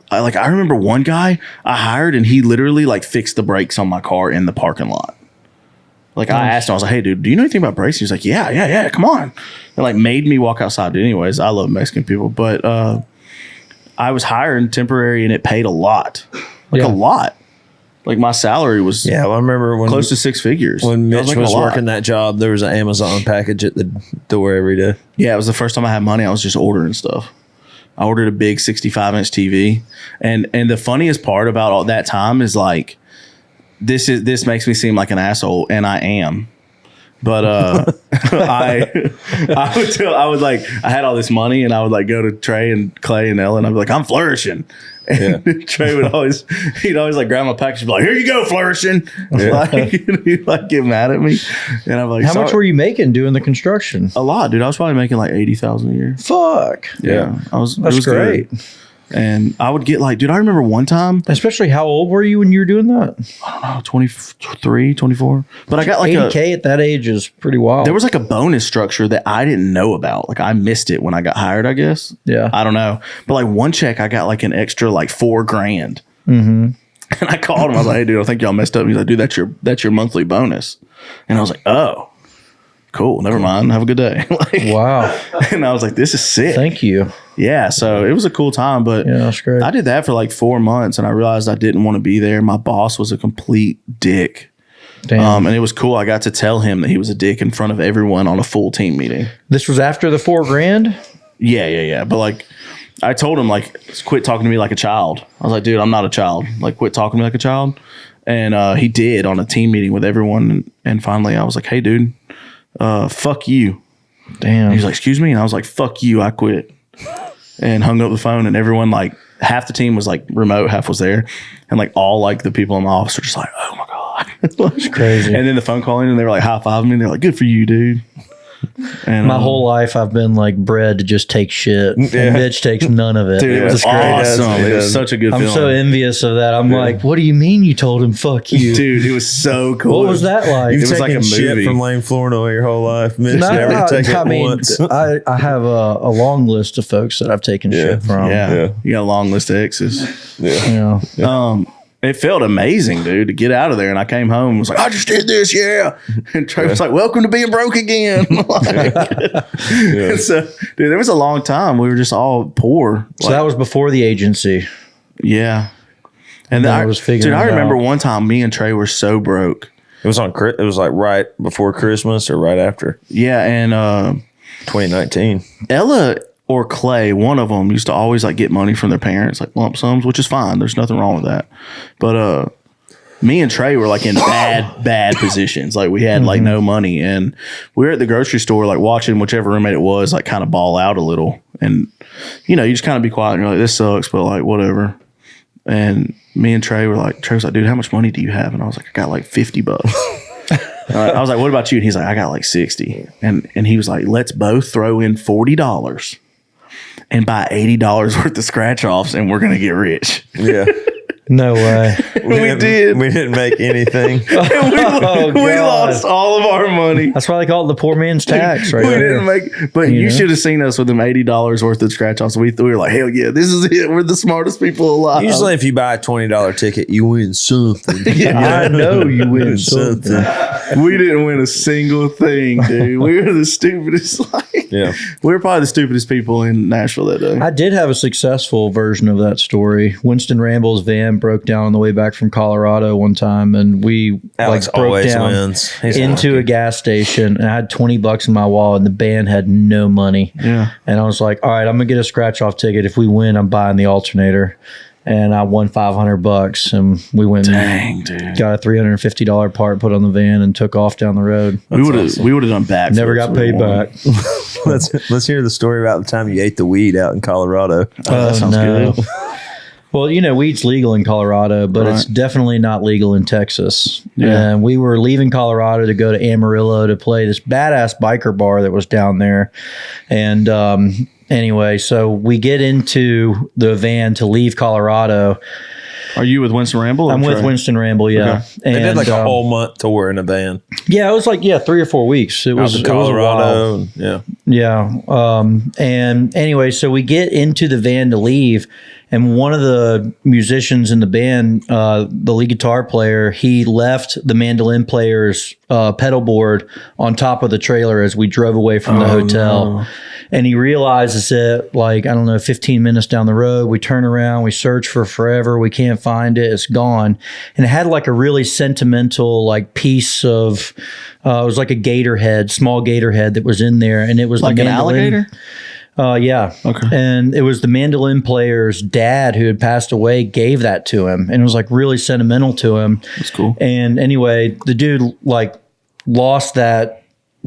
I remember one guy I hired and he literally like fixed the brakes on my car in the parking lot. Like I asked him, I was like, "Hey, dude, do you know anything about brakes?" He was like, "Yeah, come on." And like made me walk outside. Anyways, I love Mexican people, but I was hiring temporary and it paid a lot, like Yeah. a lot. Like my salary was Yeah, well, I remember when close to 6 figures. when Mitch making was a lot. working that job, there was an Amazon package at the door every day. Yeah, it was the first time I had money. I was just ordering stuff. I ordered a big 65-inch TV, and the funniest part about all that time is like, this makes me seem like an asshole, and I am. But I had all this money, and I would like go to Trey and Clay and Ellen. I'd be like, I'm flourishing. And Trey would he'd always like grab my package and be like, here you go, flourishing. Like, he'd like get mad at me. And I'm like, how much were you making doing the construction? A lot, dude. I was probably making like 80,000 a year. Fuck. Yeah. That's it was great. Good. And I would get like, dude, I remember one time, Especially how old were you when you were doing that? I don't know, 23, 24. But I got like 80K at that age is pretty wild. there was like a bonus structure that I didn't know about. Like I missed it when I got hired, I guess. Yeah. I don't know. But like one check, I got like an extra like $4,000. Mm-hmm. And I called him. I was like, hey, dude, I think y'all messed up. He's like, dude, that's your monthly bonus. And I was like, oh, cool. Never mind. Have a good day. Like, Wow. And I was like, this is sick. Thank you. Yeah. So it was a cool time. But Yeah, that's great. I did that for like 4 months, and I realized I didn't want to be there. My boss was a complete dick. Damn. And it was cool. I got to tell him that he was a dick in front of everyone on a full team meeting. This was after the $4,000? Yeah. But like, I told him, like, quit talking to me like a child. I was like, dude, I'm not a child. Like, quit talking to me like a child. And he did on a team meeting with everyone. And finally, I was like, hey, dude, fuck you. Damn. And he was like, excuse me? And I was like, fuck you, I quit. And hung up the phone, and everyone, like, half the team was like remote, half was there. And like all like the people in my office were just like, oh my God. It's crazy. And then the phone call in, and they were like high-fiving me. And they're like, good for you, dude. And My whole life, I've been like bred to just take shit. Yeah. And Mitch takes none of it. dude, it Yeah. was It's great. awesome. It It was is. such a good I'm feeling. so envious of that. I'm like, what do you mean you told him fuck you? Dude, it was so cool. What was that like? You've It was like taken a shit movie. from Lane Flournoy your whole life. Mitch No, never take it once. I have a long list of folks that I've taken shit from. Yeah. You got a long list of exes. Yeah. It felt amazing, dude, to get out of there. And I came home and was like, I just did this, yeah. And Trey was like, welcome to being broke again. And so, dude, there was a long time. We were just all poor. So that was before the agency. Yeah. And Then then I was figuring dude, I it remember out. one time me and Trey were so broke. It was it was like right before Christmas or right after Yeah. And 2019. Ella or Clay, one of them used to always like get money from their parents, like lump sums, which is fine. There's nothing wrong with that. But me and Trey were like in bad positions. Like we had like no money, and we were at the grocery store like watching whichever roommate it was like kind of ball out a little. And you know, you just kind of be quiet and you're like, this sucks, but like whatever. And me and Trey was like, dude, how much money do you have? And I was like, I got like $50. I was like, what about you? And he's like, I got like 60. And he was like, let's both throw in $40 and buy $80 worth of scratch offs, and we're gonna get rich. Yeah. No way. We did. We didn't make anything. We lost all of our money. That's why they call it the poor man's tax, right We there. didn't make, but you should have seen us with them $80 worth of scratch offs. We were like, hell yeah, this is it. We're the smartest people alive. Usually, if you buy a $20 ticket, you win something. I know you win something. We didn't win a single thing, dude. We were the stupidest. Yeah. We were probably the stupidest people in Nashville that day. I did have a successful version of that story. Winston Ramble's van broke down on the way back from Colorado one time, and we Alex like broke always down wins. He's into a gas station, and I had $20 in my wallet, and the band had no money. Yeah. And I was like, all right, I'm gonna get a scratch off ticket. If we win, I'm buying the alternator. And I won $500, and we went Dang, dude. and got a $350 part put on the van and took off down the road. We would have done back. Never got paid back. Let's hear the story about the time you ate the weed out in Colorado. That sounds good. Well, you know, weed's legal in Colorado, but it's definitely not legal in Texas. Yeah. And we were leaving Colorado to go to Amarillo to play this badass biker bar that was down there. And anyway, so we get into the van to leave Colorado. Are you with Winston Ramble? or I'm with Trey? Winston Ramble, yeah. Okay. And, They did like a whole month tour in a van. yeah, it was like 3 or 4 weeks. It was Out to it was a while. Colorado. Yeah. Yeah. And anyway, so we get into the van to leave, and one of the musicians in the band, the lead guitar player, he left the mandolin player's pedal board on top of the trailer as we drove away from the hotel. No. And he realizes it like, I don't know, 15 minutes down the road. We turn around, we search for forever. We can't find it. It's gone. And it had like a really sentimental like piece of, it was like a gator head, small gator head that was in there. And it was like the an mandolin. alligator? Yeah. Okay. And it was the mandolin player's dad who had passed away gave that to him. And it was like really sentimental to him. That's cool. And anyway, the dude like lost that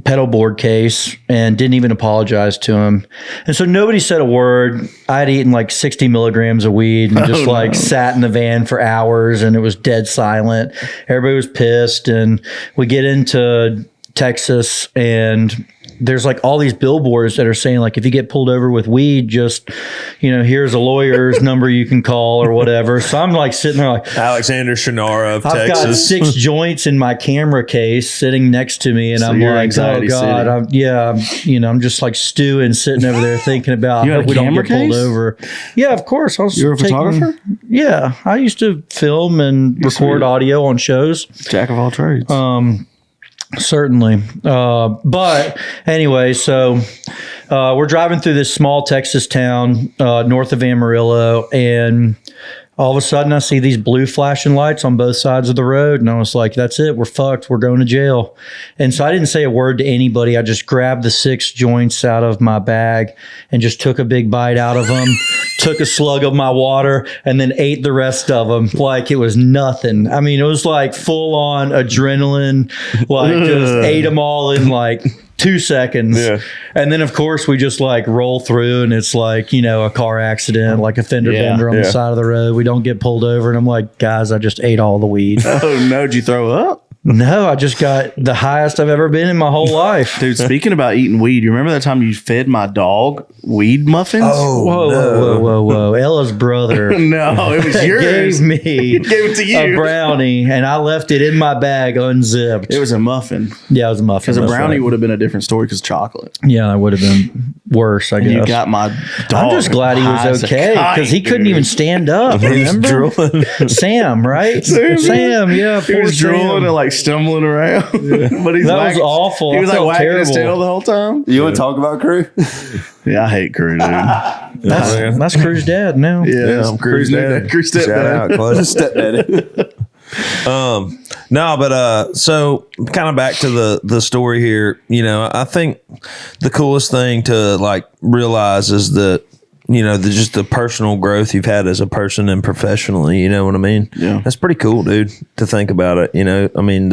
pedal board case and didn't even apologize to him. And so nobody said a word. I'd eaten like 60 milligrams of weed and just sat in the van for hours, and it was dead silent. Everybody was pissed. And we get into Texas, and there's like all these billboards that are saying like, if you get pulled over with weed, just, here's a lawyer's number you can call or whatever. So I'm like sitting there like Alexander Shannara of I've Texas. got 6 joints in my camera case sitting next to me, and So I'm you're like, anxiety oh God, I'm just like stewing, sitting over there thinking about You had hope a we don't camera get pulled case? over. Yeah, of course. You're a photographer? Yeah, I used to film and record audio on shows. Jack of all trades. Certainly. But anyway, so we're driving through this small Texas town north of Amarillo, and all of a sudden I see these blue flashing lights on both sides of the road. And I was like, that's it. We're fucked. We're going to jail. And so I didn't say a word to anybody. I just grabbed the 6 joints out of my bag and just took a big bite out of them, took a slug of my water, and then ate the rest of them like it was nothing. I mean, it was like full on adrenaline, like just ate them all in like 2 seconds. Yeah. And then, of course, we just like roll through, and it's like, a car accident, like a fender bender on the side of the road. We don't get pulled over. And I'm like, guys, I just ate all the weed. Oh, no. Did you throw up? No, I just got the highest I've ever been in my whole life. Dude, speaking about eating weed, you remember that time you fed my dog weed muffins? Oh, Whoa. Ella's brother No, it was yours. gave me Gave it to you. a brownie, and I left it in my bag unzipped. It was a muffin. Yeah, it was a muffin. Because a that's brownie right. would have been a different story because chocolate. Yeah, that would have been worse, I And guess. you got my dog. I'm just glad he high was as a okay because he kite, couldn't dude. even stand up. Remember? Sam, right? Sam, yeah. He poor was drooling Sam. and like stumbling around. But he's That was awful. He was I like felt wagging his terrible. tail the whole time. You want to talk about crew? Yeah, I hate crew, dude. That's Crew's dad now. Yeah, I'm Crew's dad. Crew step Shout dad. out, close. Stepdaddy. No, but so kind of back to the story here. I think the coolest thing to like realize is that just the personal growth you've had as a person and professionally. You know what I mean? Yeah. That's pretty cool, dude. To think about it. I mean,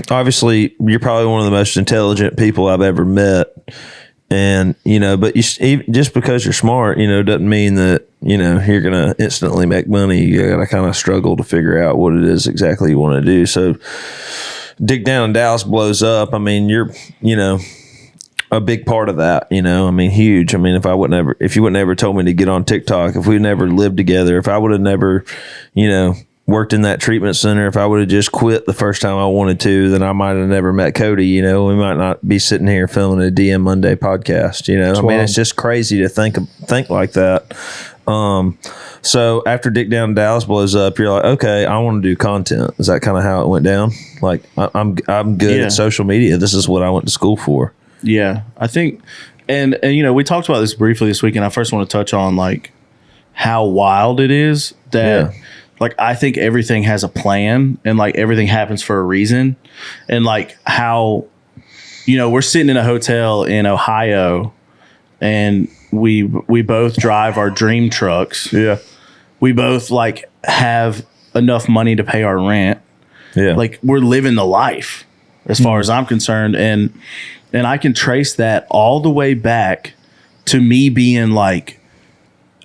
obviously you're probably one of the most intelligent people I've ever met. And, but just because you're smart, doesn't mean that, you're going to instantly make money. You got to kind of struggle to figure out what it is exactly you want to do. So Dig Down in Dallas blows up. I mean, you're, a big part of that, I mean, huge. I mean, if you wouldn't ever told me to get on TikTok, if we never lived together, if I would have never, worked in that treatment center, if I would have just quit the first time I wanted to, then I might have never met Cody. We might not be sitting here filming a DM Monday podcast. I mean, it's just crazy to think like that. So after Dig Down in Dallas blows up, you're like, okay, I want to do content. Is that kind of how it went down? Like, I'm good at social media. This is what I went to school for. Yeah, I think, and we talked about this briefly this week, and I first want to touch on like how wild it is that like I think everything has a plan and like everything happens for a reason, and like how we're sitting in a hotel in Ohio, and we both drive our dream trucks. Yeah, we both like have enough money to pay our rent. Yeah, like we're living the life as far as I'm concerned, and I can trace that all the way back to me being like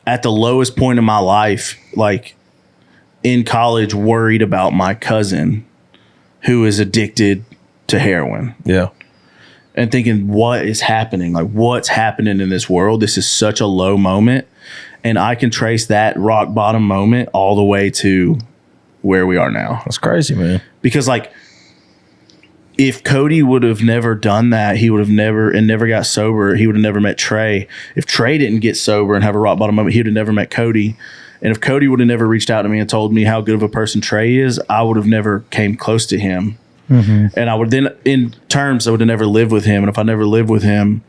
at the lowest point in my life, like in college, worried about my cousin who is addicted to heroin. Yeah. And thinking, what is happening? Like, what's happening in this world? This is such a low moment. And I can trace that rock bottom moment all the way to where we are now. That's crazy, man. Because like, if Cody would have never done that, he would have never got sober. He would have never met Trey. If Trey didn't get sober and have a rock bottom moment, he would have never met Cody. And if Cody would have never reached out to me and told me how good of a person Trey is, I would have never came close to him. And I would then, in terms, I would have never lived with him. And if I never lived with him,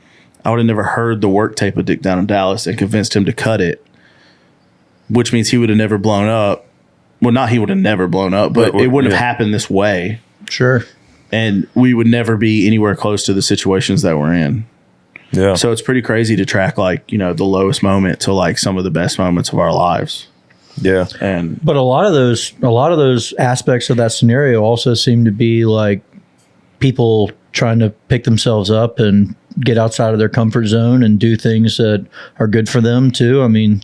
I would have never heard the work tape of Dick Down in Dallas and convinced him to cut it, which means he would have never blown up. Well, not he would have never blown up, but it wouldn't have happened this way. Sure. And we would never be anywhere close to the situations that we're in. Yeah. So it's pretty crazy to track, like, you know, the lowest moment to like some of the best moments of our lives. Yeah. But a lot of those aspects of that scenario also seem to be like people trying to pick themselves up and get outside of their comfort zone and do things that are good for them too. I mean,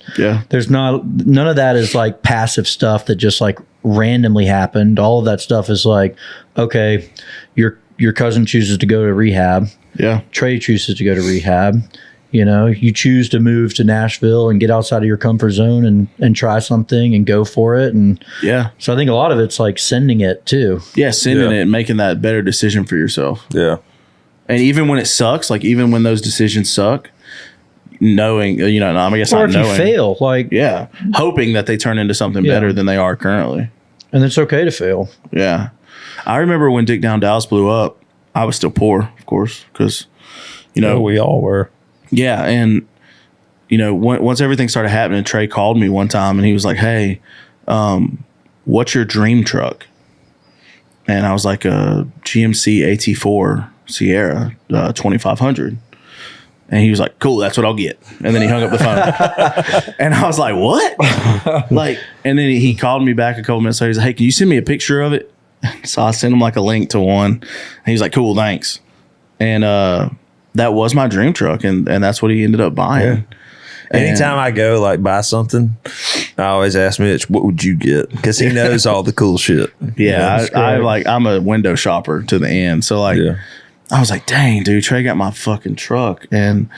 there's none of that is like passive stuff that just like randomly happened. All of that stuff is like, okay, your cousin chooses to go to rehab. Yeah. Trey chooses to go to rehab. You know, you choose to move to Nashville and get outside of your comfort zone and try something and go for it. And so I think a lot of it's like sending it too. Yeah, sending it and making that better decision for yourself. Yeah. And even when it sucks, like even when those decisions suck, knowing, you know, I guess or not if knowing. you fail, like hoping that they turn into something better than they are currently. And it's okay to fail. Yeah. I remember when Dick Down Dallas blew up, I was still poor, of course, because, you know. We all were. Yeah. And, you know, once everything started happening, Trey called me one time and he was like, hey, what's your dream truck? And I was like, a GMC AT4 Sierra 2500. And he was like, cool, that's what I'll get. And then he hung up the phone. And I was like, what? Like, and then he called me back a couple minutes later. He's like, hey, can you send me a picture of it? So I sent him like a link to one. And he was like, cool, thanks. And that was my dream truck. And that's what he ended up buying. Yeah. Anytime I go like buy something, I always ask Mitch, what would you get? Because he knows all the cool shit. Yeah, I'm a window shopper to the end. So like, I was like, dang, dude, Trey got my fucking truck. And,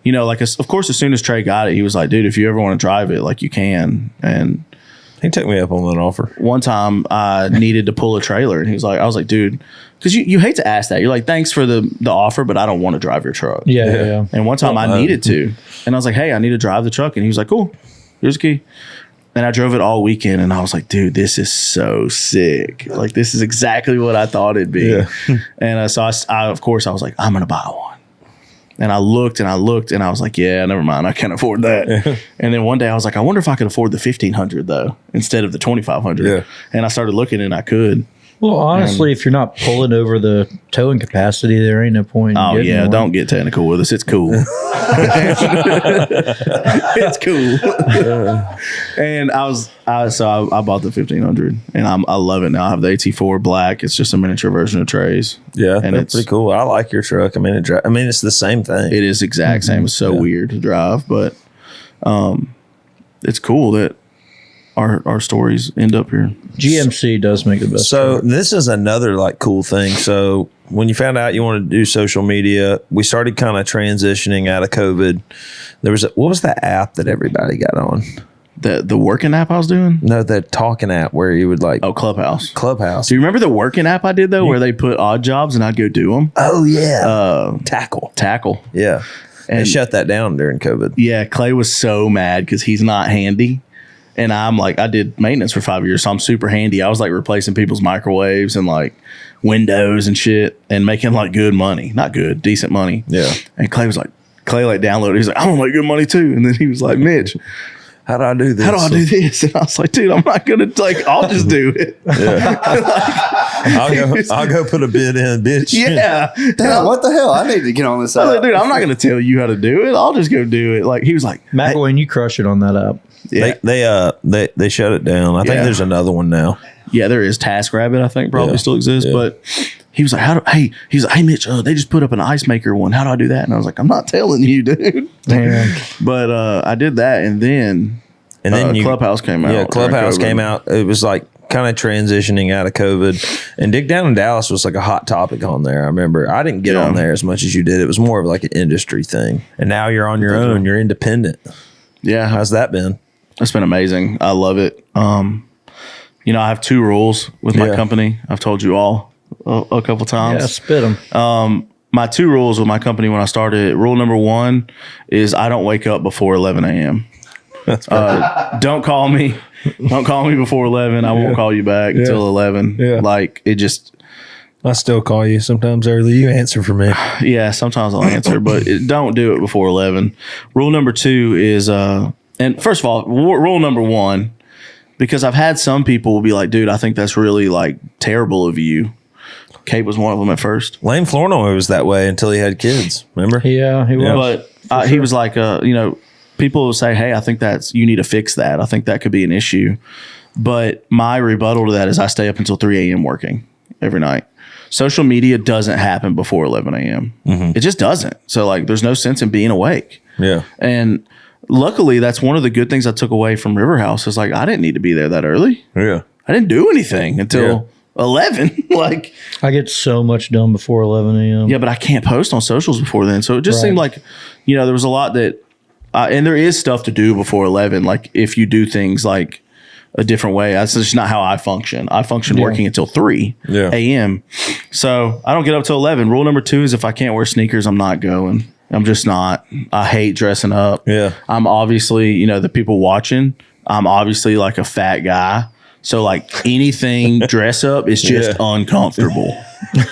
you know, like, of course, as soon as Trey got it, he was like, dude, if you ever want to drive it, like, you can. And he took me up on that offer. One time I needed to pull a trailer. And he was like, I was like, dude, because you hate to ask that. You're like, thanks for the offer, but I don't want to drive your truck. Yeah. And one time I needed to. And I was like, hey, I need to drive the truck. And he was like, cool, here's the key. And I drove it all weekend, and I was like, dude, this is so sick. Like, this is exactly what I thought it'd be. Yeah. And so I, of course, I was like, I'm going to buy one. And I looked, and I was like, yeah, never mind. I can't afford that. Yeah. And then one day I was like, I wonder if I could afford the 1500 though, instead of the 2500. Yeah. And I started looking, and I could. Well, honestly, if you're not pulling over the towing capacity, there ain't no point. Oh, yeah. One. Don't get technical with us. It's cool. It's cool. And I bought the 1500, and I love it now. I have the AT4 black. It's just a miniature version of Trey's. Yeah. And it's pretty cool. I like your truck. I mean, it's the same thing. It is exact same. It's so weird to drive, but it's cool that our stories end up here. GMC does make the best. So this is another like cool thing. So when you found out you wanted to do social media, we started kind of transitioning out of COVID. There was what was that app that everybody got on? The working app I was doing? No, the talking app where you would like Clubhouse. Do you remember the working app I did though, where they put odd jobs and I'd go do them? Oh yeah, Tackle. Yeah, and they shut that down during COVID. Yeah, Clay was so mad because he's not handy. And I'm like, I did maintenance for 5 years, so I'm super handy. I was like replacing people's microwaves and like windows and shit and making like good money. Not good, decent money. Yeah. And Clay downloaded. He's like, I want to make good money too. And then he was like, Mitch, how do I do this? And I was like, dude, I'm not going to I'll just do it. Yeah. I'll go put a bid in, bitch. Yeah. Damn, what the hell? I need to get on this app. Like, dude, I'm not going to tell you how to do it. I'll just go do it. Like, he was like, Mcilwain, you crush it on that app. Yeah. They shut it down. I think there's another one now. Yeah, there is. TaskRabbit, I think, probably still exists. Yeah. But he was like, hey, Mitch, they just put up an ice maker one. How do I do that? And I was like, I'm not telling you, dude. Damn. But I did that, and then Clubhouse came out. Yeah, Clubhouse came out. It was like kind of transitioning out of COVID. And Dick Down in Dallas was like a hot topic on there. I remember I didn't get on there as much as you did. It was more of like an industry thing. And now you're on your own. You're independent. Yeah. How's that been? It's been amazing. I love it. You know, I have 2 rules with my company. I've told you all a couple times. Yeah, spit them. My 2 rules with my company when I started, rule number 1 is I don't wake up before 11 a.m. Don't call me. Don't call me before 11. I won't call you back until 11. Yeah. Like, it just, I still call you sometimes early. You answer for me. Yeah, sometimes I'll answer, but don't do it before 11. Rule number 2 is, and first of all, rule number 1, because I've had some people will be like, dude, I think that's really like terrible of you. Kate was one of them at first. Lane Flournoy was that way until he had kids. Remember? Yeah, he was. But he was like, people will say, hey, I think you need to fix that. I think that could be an issue. But my rebuttal to that is I stay up until 3 a.m. working every night. Social media doesn't happen before 11 a.m. It just doesn't. So like, there's no sense in being awake. Yeah. And luckily, that's one of the good things I took away from River House is like, I didn't need to be there that early. Yeah. I didn't do anything until 11. Like, I get so much done before 11 a.m. yeah, but I can't post on socials before then. So it just seemed like, there was a lot that, and there is stuff to do before 11. Like if you do things like a different way, that's just not how I function. I function working until 3 a.m. So I don't get up till 11. Rule number 2 is if I can't wear sneakers, I'm not going. I'm just not. I hate dressing up. Yeah. I'm obviously, the people watching, I'm obviously like a fat guy. So like anything dress up is just uncomfortable.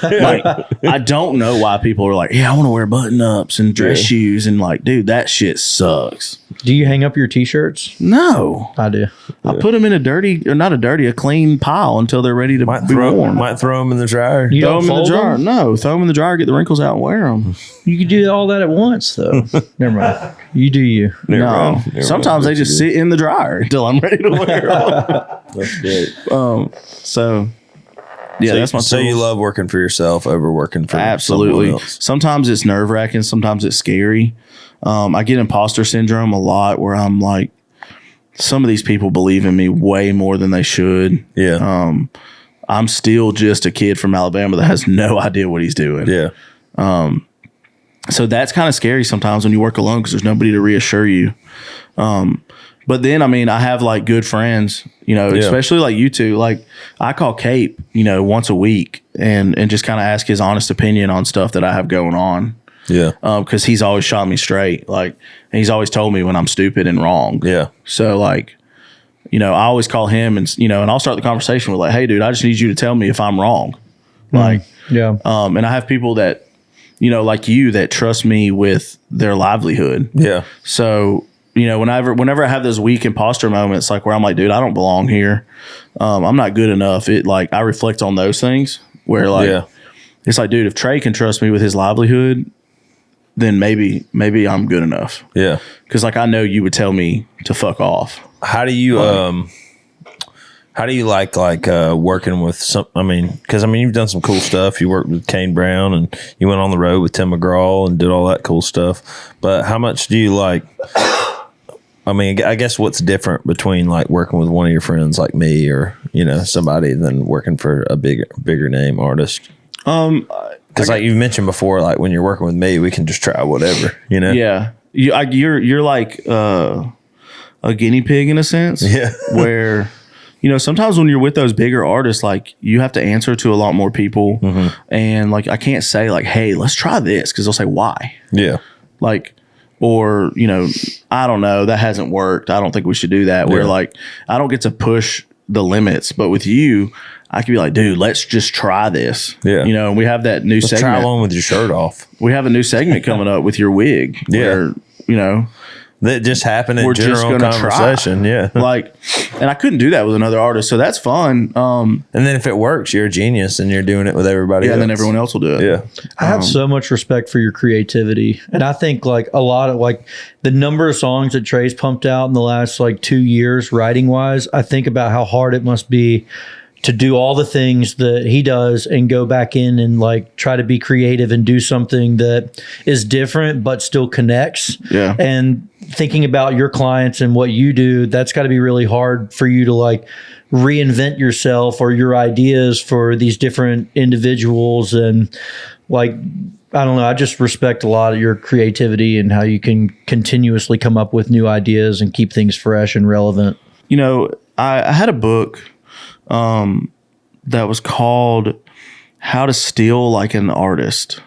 Like I don't know why people are like, yeah, I want to wear button ups and dress shoes and like, dude, that shit sucks. Do you hang up your t-shirts? No, I do. I put them in a clean pile until they're ready to be worn. Might throw them in the dryer. You Throw don't them in the fold dryer. them? No, throw them in the dryer, get the wrinkles out and wear them. You could do all that at once, though. Never mind. You do you. No, sometimes they just sit in the dryer until I'm ready to wear them. That's good. So that's my So you tools. love working for yourself over working for Absolutely. someone else. Sometimes it's nerve wracking. Sometimes it's scary. I get imposter syndrome a lot where I'm like, some of these people believe in me way more than they should. Yeah. I'm still just a kid from Alabama that has no idea what he's doing. Yeah. So that's kind of scary sometimes when you work alone because there's nobody to reassure you. But then, I have like good friends, especially like you two. Like I call Cape, once a week and just kind of ask his honest opinion on stuff that I have going on. Yeah. Because he's always shot me straight. Like, and he's always told me when I'm stupid and wrong. Yeah. So like, I always call him and, and I'll start the conversation with like, hey dude, I just need you to tell me if I'm wrong. Like, and I have people that, like you that trust me with their livelihood. Yeah. So, whenever I have those weak imposter moments, like where I'm like, dude, I don't belong here. I'm not good enough. It like, I reflect on those things where like, it's like, dude, if Trey can trust me with his livelihood, then maybe I'm good enough. Yeah. Cause like, I know you would tell me to fuck off. How do you like working with some, because you've done some cool stuff. You worked with Kane Brown and you went on the road with Tim McGraw and did all that cool stuff. But how much do you like, I guess what's different between like working with one of your friends like me or, somebody than working for a bigger name artist? Because like you've mentioned before, like when you're working with me, we can just try whatever, Yeah. You're like a guinea pig in a sense. Yeah. Where, sometimes when you're with those bigger artists, like you have to answer to a lot more people. And like, I can't say like, hey, let's try this. Cause they'll say, why? Yeah. Like, or, I don't know, that hasn't worked. I don't think we should do that. Where like, I don't get to push the limits, but with you, I could be like, dude, let's just try this. Yeah. And we have that new segment. Try one with your shirt off. We have a new segment coming up with your wig. Yeah. Where, that just happened in we're just general gonna conversation. try. Yeah. Like, and I couldn't do that with another artist. So that's fun. And then if it works, you're a genius and you're doing it with everybody else. And then everyone else will do it. Yeah. I have so much respect for your creativity. And I think like a lot of like the number of songs that Trey's pumped out in the last like 2 years writing wise, I think about how hard it must be to do all the things that he does and go back in and like try to be creative and do something that is different but still connects. Yeah. And thinking about your clients and what you do, that's got to be really hard for you to like reinvent yourself or your ideas for these different individuals. And like, I don't know, I just respect a lot of your creativity and how you can continuously come up with new ideas and keep things fresh and relevant. I had a book that was called How to Steal Like an Artist.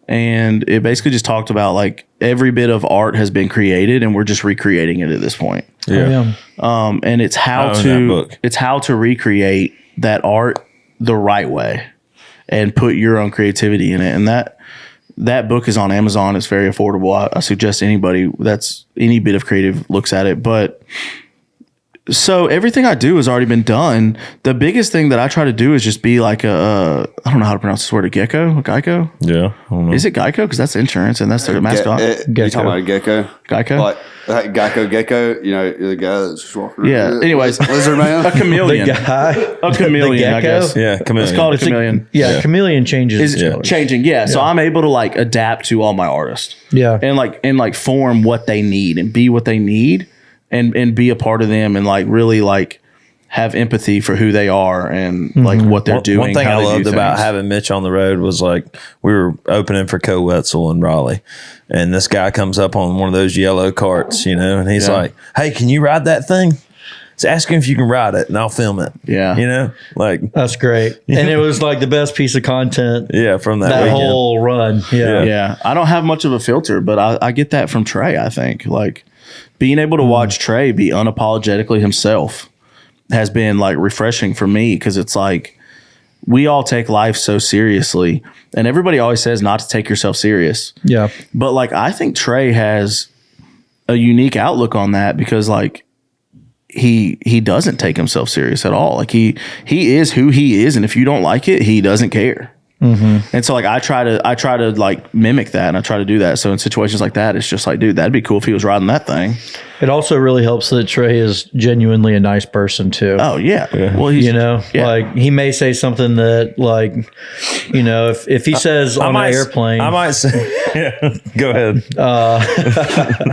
And it basically just talked about like every bit of art has been created and we're just recreating it at this point. Yeah. And it's how to recreate that art the right way. and put your own creativity in it. And that book is on Amazon. It's very affordable. I suggest anybody that's any bit of creative looks at it. But so everything I do has already been done. The biggest thing that I try to do is just be like I don't know how to pronounce this word, a Geico? Yeah. I don't know. Is it Geico? Because that's insurance and that's their mascot. You talking about a gecko? Geico? Like gecko, you know, the guy that's just walking around. Yeah. Anyways, Lizard man. a chameleon. The guy, A chameleon, I gecko? guess. Yeah, chameleon. It's called a chameleon. chameleon changes. Is changing. Yeah. So I'm able to like adapt to all my artists. Yeah. And like form what they need and be what they need and be a part of them and like really like have empathy for who they are and like what they're doing. One thing how I they do loved about things. having Mitch on the road was like we were opening for Co Wetzel in Raleigh, and this guy comes up on one of those yellow carts, you know, and he's like, "Hey, can you ride that thing?" So ask him if you can ride it, and I'll film it. Yeah. You know, like That's great. And it was like the best piece of content from that that weekend. whole run. Yeah. Yeah. I don't have much of a filter, but I get that from Trey, I think. Like being able to watch Trey be unapologetically himself has been like refreshing for me because it's like we all take life so seriously and everybody always says not to take yourself serious. Yeah. But like I think Trey has a unique outlook on that because like he doesn't take himself serious at all. Like he is who he is, and if you don't like it, he doesn't care. And so like I try to like mimic that and I try to do that. So in situations like that, it's just like, dude, that'd be cool if he was riding that thing. It also really helps that Trey is genuinely a nice person too. Oh yeah. Well, he's, You know, yeah. like he may say something that like, you know, if he says on an airplane, I might say, go ahead.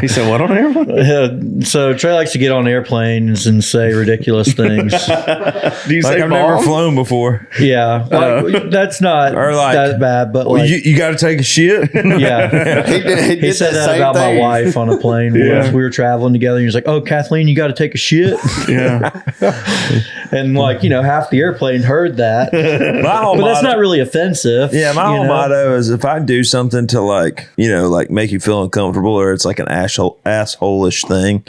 he said, what on airplane? so Trey likes to get on airplanes and say ridiculous things. Do you Like say I've never bomb? flown before. Yeah. Like, that's not Or like, that bad, but Well, like, you got to take a shit. yeah. He did Said the that same about thing. my wife on a plane. Yeah. We were traveling together. And he was like, "Oh, Kathleen, you got to take a shit." Yeah. And like, you know, half the airplane heard that, My whole but that's motto- not really offensive. Yeah, my you whole know? motto is if I do something to like, you know, like make you feel uncomfortable or it's like an asshole-ish thing,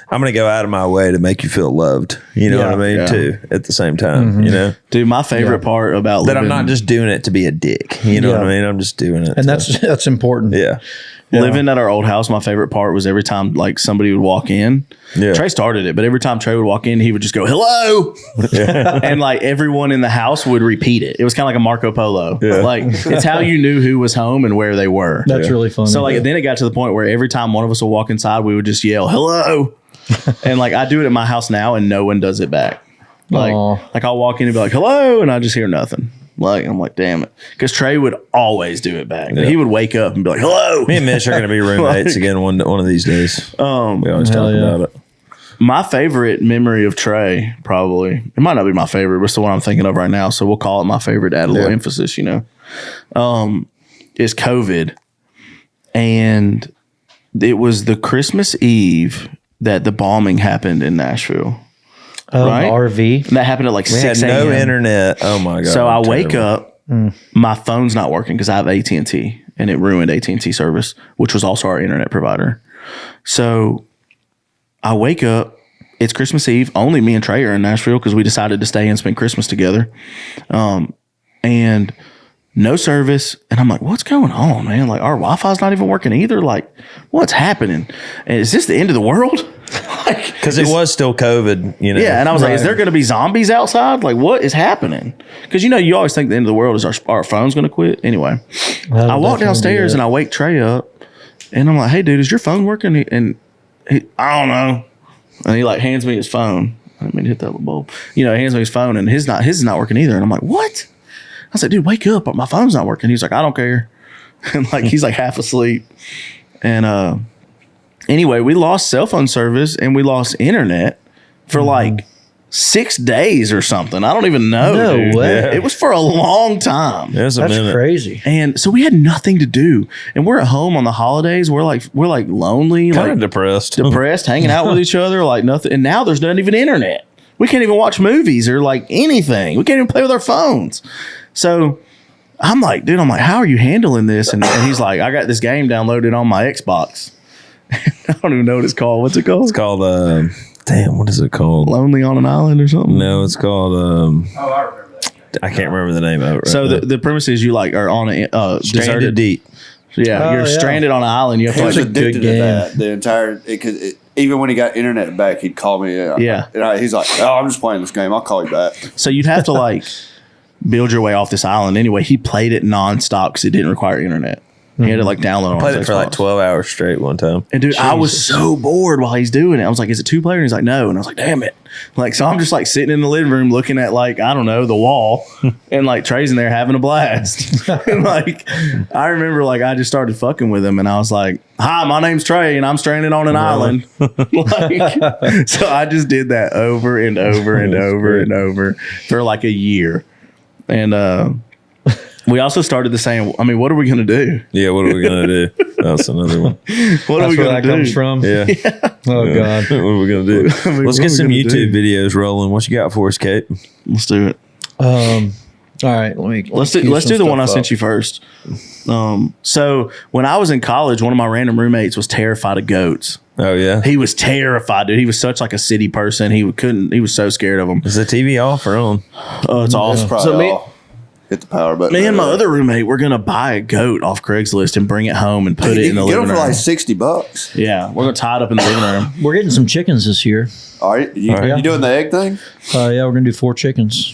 I'm going to go out of my way to make you feel loved. You know what I mean? Yeah. Too, at the same time, you know? Dude, my favorite part about That I'm living, not just doing it to be a dick. You know what I mean? I'm just doing it. And that's important. yeah. living at our old house. My favorite part was every time like somebody would walk in. Yeah. Trey started it, but every time Trey would walk in, he would just go, "Hello," and like everyone in the house would repeat it. It was kind of like a Marco Polo. Like it's how you knew who was home and where they were. That's really funny. So like then it got to the point where every time one of us would walk inside, we would just yell, "Hello," and like I do it at my house now, and no one does it back. Like I'll walk in and be like, "Hello," and I just hear nothing. Like I'm like, damn it, because Trey would always do it back. He would wake up and be like, "Hello." Me and Mitch are going to be roommates again one of these days. We always talk about it. My favorite memory of Trey, probably, it might not be my favorite, but it's the one I'm thinking of right now. So we'll call it my favorite, add a little emphasis, you know, is COVID. And it was the Christmas Eve that the bombing happened in Nashville. Right? RV. And that happened at like We had 6 no a.m. internet. Oh my God. So I wake terrible. up, my phone's not working because I have AT&T and it ruined AT&T service, which was also our internet provider. So I wake up, it's Christmas Eve. Only me and Trey are in Nashville because we decided to stay and spend Christmas together. And no service. And I'm like, what's going on, man? Like our Wi-Fi's not even working either. Like what's happening? And is this the end of the world? Because it was still COVID, you know. Yeah, and I was like, is there going to be zombies outside? Like, what is happening? Because, you know, you always think the end of the world is our phone's going to quit. Anyway, I walk downstairs and I wake Trey up, and I'm like, hey, dude, is your phone working? And he, I don't know. And he, like, hands me his phone. I didn't mean to hit that little bulb. You know, he hands me his phone, and his is not working either. And I'm like, what? I was like, dude, wake up. My phone's not working. He's like, I don't care. And, like, he's, like, half asleep. And, anyway, we lost cell phone service and we lost internet for like 6 days or something. I don't even know. No dude. way. Yeah. It was for a long time. There's a That's minute. crazy. And so we had nothing to do. And we're at home on the holidays. We're like lonely, Kind like of depressed. hanging out with each other, like nothing. And now there's not even internet. We can't even watch movies or like anything. We can't even play with our phones. So I'm like, dude, how are you handling this? And he's like, I got this game downloaded on my Xbox. I don't even know what it's called. What's it called? It's called, damn, what is it called? Lonely on an Island or something? No, it's called, Oh, I remember that. I can't remember the name of it. Right So now. the premise is you like are on a Stranded deserted. Deep. Yeah, you're stranded on an island. You have He to was like, addicted good to game. that the entire. Even when he got internet back, he'd call me. Yeah. He's like, "Oh, I'm just playing this game. I'll call you back." so you'd have to like build your way off this island. Anyway, he played it nonstop because it didn't require internet. He had to like download on Played his it for like Xbox. 12 hours straight one time. And dude, I was so bored while he's doing it. I was like, "Is it 2-player?" And he's like, "No." And I was like, "Damn it!" Like, so I'm just like sitting in the living room looking at like I don't know the wall, and like Trey's in there having a blast. And like I remember like I just started fucking with him, and I was like, "Hi, my name's Trey, and I'm stranded on an island." Like, so I just did that over and over and over and over for like a year, and we also started the saying, I mean, what are we gonna do? Yeah, what are we going to do? That's another one. What are we That's where gonna that do? comes from. Yeah. Oh God. What are we going to do? I mean, Let's what get are we some gonna YouTube do? videos rolling. What you got for us, Kate? Let's do it. All right. Let's do the one I sent you first. So when I was in college, one of my random roommates was terrified of goats. Oh, yeah. He was terrified, dude. He was such like a city person. He was so scared of them. Is the TV off or on? Oh, it's awesome. Probably So me, all. Hit the power button. me and my there. other roommate, we're gonna buy a goat off Craigslist and bring it home and put it You in the can get living them for room. like $60. Yeah, we're gonna tie it up in the living room. We're getting some chickens this year. All right, you doing the egg thing? Yeah, we're gonna do 4 chickens.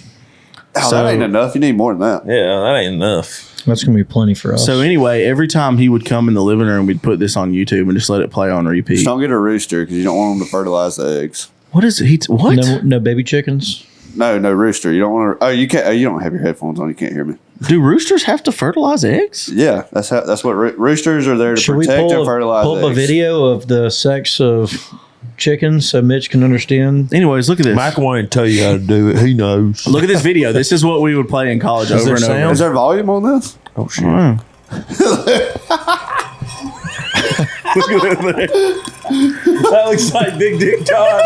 Oh, So- that ain't enough. You need more than that. Yeah, that ain't enough. That's gonna be plenty for us. So anyway, every time he would come in the living room, we'd put this on YouTube and just let it play on repeat. Just don't get a rooster because you don't want them to fertilize the eggs. What is it? What? no baby chickens. No rooster. You don't want to. Oh, you can't. Oh, you don't have your headphones on. You can't hear me. Do roosters have to fertilize eggs? Yeah, that's what roosters are there to Should we protect and pull fertilize up a eggs. video of the sex of chickens so Mitch can understand? Anyways, look at this. Mcilwain tell you how to do it. He knows. Look at this video. This is what we would play in college over there and sound? over. Is there volume on this? Oh, shit. Wow. Look at that there. That looks like Big Dick Todd.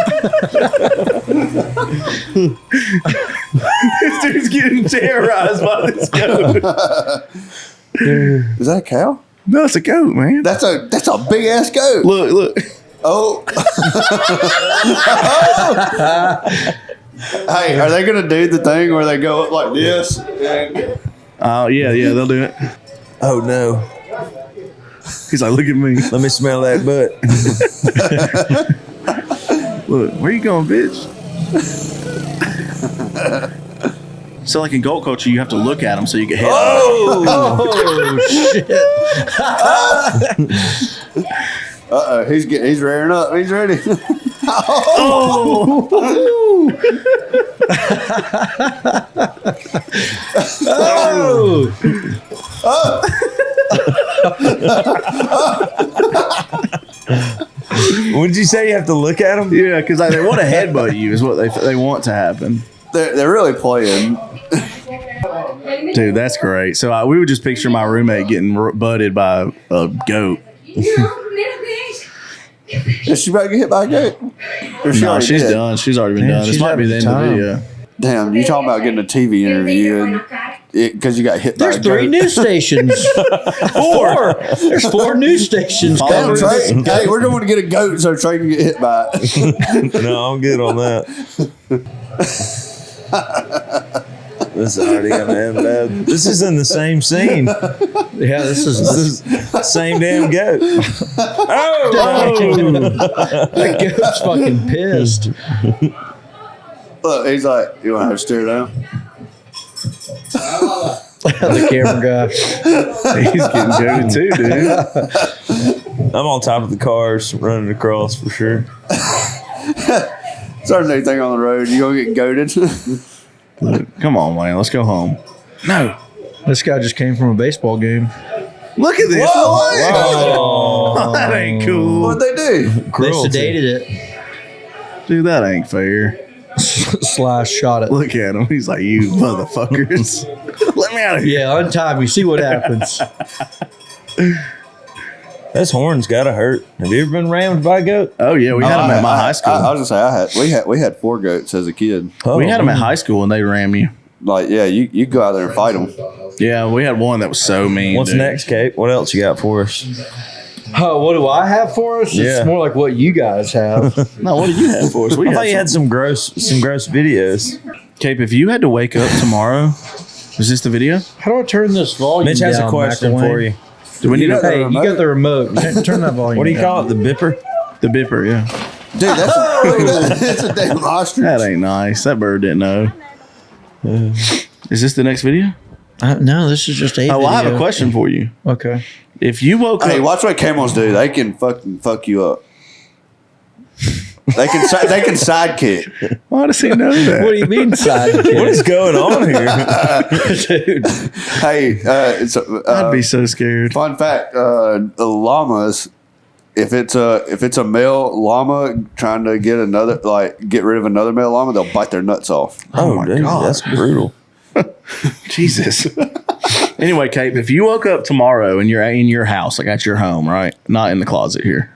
This dude's getting terrorized by this goat. Is that a cow? No, it's a goat, man. That's a big ass goat. Look. Oh. Hey, are they gonna do the thing where they go up like this? Oh, yeah, they'll do it. Oh, no. He's like, look at me. Let me smell that butt. Look, where you going, bitch? So, like in goat culture, you have to look at them so you get hit. Oh shit! He's rearing up. He's ready. What did you say? You have to look at him? Yeah, because they want to headbutt you is what they want to happen. They're really playing. Dude, that's great. So we would just picture my roommate getting butted by a goat. Is she about to get hit by a goat? Or she No, already she's did? done. She's already been Man, done. This she's might be the end having of the time. video. Damn, you talking about getting a TV interview and because you got hit by There's a 3 goat. news stations. 4. There's 4 news stations Follow covering Trey, hey, we're going to get a goat so Trey can get hit by it. No, I'm good on that. This is already going to end bad. This is in the same scene. Yeah, this is Same damn goat. that goat's fucking pissed. Look, he's like, you want to have a stare down? The camera guy. He's getting goated too, dude. I'm on top of the cars running across for sure. Start anything on the road, you going to get goaded? Look, come on, man. Let's go home. No. This guy just came from a baseball game. Look at this. Oh, That ain't cool. What'd they do? They sedated it. Dude, that ain't fair. / shot it. Look at him. He's like, you motherfuckers. Let me out of here. Yeah, untie me. See what happens. This horn's got to hurt. Have you ever been rammed by a goat? Oh, yeah. We had them at my high school. I was gonna say we had 4 goats as a kid. We had them at high school and they ram you. Like, yeah, you go out there and fight them. Yeah, we had one that was so mean. What's dude. next, Kate? What else you got for us? Oh, what do I have for us? Yeah. It's more like what you guys have. No, what did you have for us? We I thought you had some gross videos. Cape, if you had to wake up tomorrow, is this the video? How do I turn this volume Mitch has down, a question Mcilwain? for you. Do we need Hey, you got the remote. Turn that volume What do you down. call it? The bipper? the bipper? Yeah, Dude, that's a damn ostrich. that ain't nice. That bird didn't know. Is this the next video? No, this is just a Oh, video. I have a question for you. Okay. If you woke Hey, up, watch what camels do. They can fucking fuck you up. They can sidekick. why does he know that? What do you mean sidekick? What is going on here? Dude. Hey, it's I'd be so scared. fun fact. The llamas, if it's a male llama trying to get rid of another male llama, they'll bite their nuts off. Oh, my dude, God. that's brutal. Jesus. Anyway, Cape, if you woke up tomorrow and you're in your house, like at your home, right? Not in the closet here.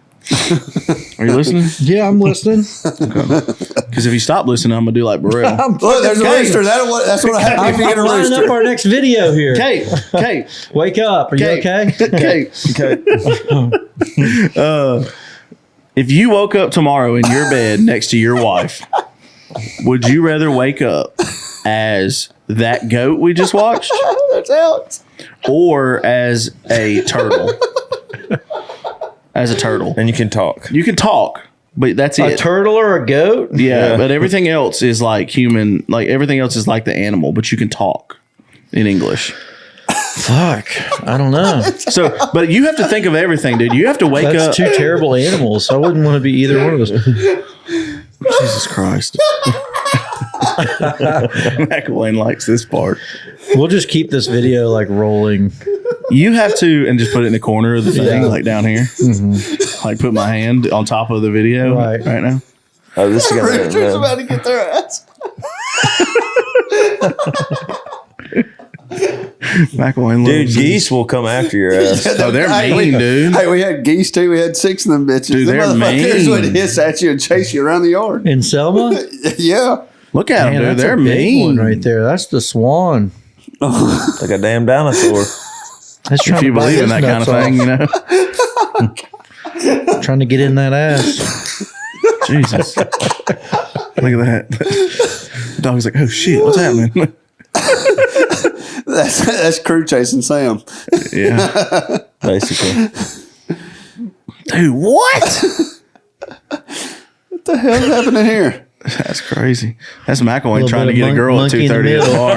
Are you listening? Yeah, I'm listening. Because if you stop listening, I'm gonna do like Burrell. Look, there's a rooster. That's what happens if you get a I'm lining up rooster. our next video here. Cape, Cape, Wake up. Are you Cape, okay? Cape. If you woke up tomorrow in your bed next to your wife, would you rather wake up as that goat we just watched, That's out. or as a turtle? As a turtle, And you can talk. you can talk, but that's A it. turtle or a goat? Yeah, but everything else is like human. Like everything else is like the animal, but you can talk in English. Fuck. I don't know. So, but you have to think of everything, dude. You have to wake That's up. two terrible animals. I wouldn't want to be either one of those. Jesus Christ. Mcilwain likes this part. We'll just keep this video like rolling. You have to, and just put it in the corner of the thing, Yeah. like down here. Like put my hand on top of the video Right. now. Oh, this is Rooster's gonna about to get their ass. Mcilwain loves Dude, it. geese will come after your ass. Oh, they're Hey, mean, dude. Hey, we had geese too. We had 6 of them bitches. Dude, Them they're motherfuckers mean. would hiss at you and chase you around the yard. In Selma? Yeah. Look at Man, them, dude. that's They're a big mean. one right there. That's the swan. Like a damn dinosaur. That's trying If you to bite believe in his that kind of nuts thing, you know. off. Trying to get in that ass. Jesus. Look at that. The dog's like, oh shit, what's happening? That's crew chasing Sam. Yeah. Basically. Dude, what? What the hell is happening here? That's crazy. That's Mcilwain Little trying to bit of get a girl at monkey in the 2:30 at the middle. bar.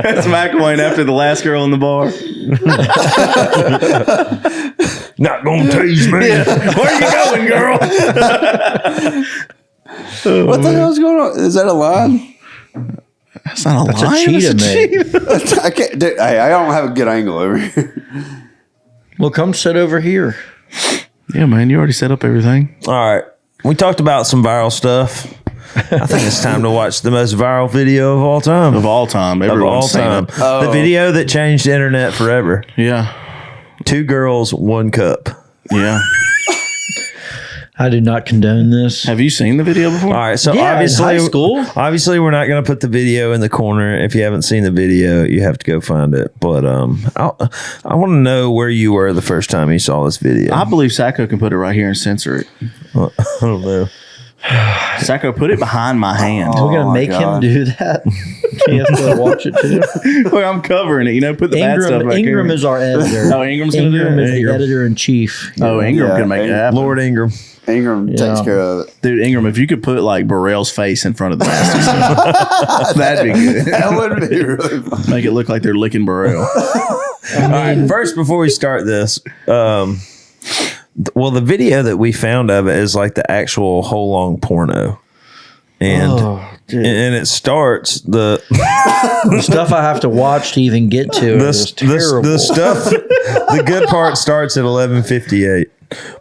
That's Mcilwain after the last girl in the bar. Not gonna tease me. Yeah. Where you going, girl? What the hell's going on? Is that a line? That's not a That's a lion. cheetah, That's a mate. cheetah. I can't. Dude, hey, I don't have a good angle over here. Well, come sit over here. Yeah, man, you already set up everything. All right. We talked about some viral stuff. I think it's time to watch the most viral video of all time. Of all time. Of all Everyone's seen time. it. The video that changed the internet forever. Yeah. 2 girls, 1 cup. Yeah. I do not condone this. Have you seen the video before? All right, so Yeah, in obviously, high school. obviously, we're not going to put the video in the corner. If you haven't seen the video, you have to go find it. But I want to know where you were the first time you saw this video. I believe Sacco can put it right here and censor it. I don't know. Sacco, put it behind my hand. We're going to my make him God. do that. He has to watch it too. Well, I'm covering it. You know, put the bad stuff back Ingram here. is our editor. Oh, Ingram's going to do Ingram it? is the editor in chief. Oh, Ingram Yeah, can make it happen. Lord Ingram. Ingram takes Yeah. care of it. Dude, Ingram, if you could put like Burrell's face in front of the nasty stuff, that'd be good. That would be really fun. Make it look like they're licking Burrell. All right, first, before we start this, well, the video that we found of it is like the actual whole long porno. And and it starts the Stuff I have to watch to even get to is terrible. the stuff. The good part starts at 11:58.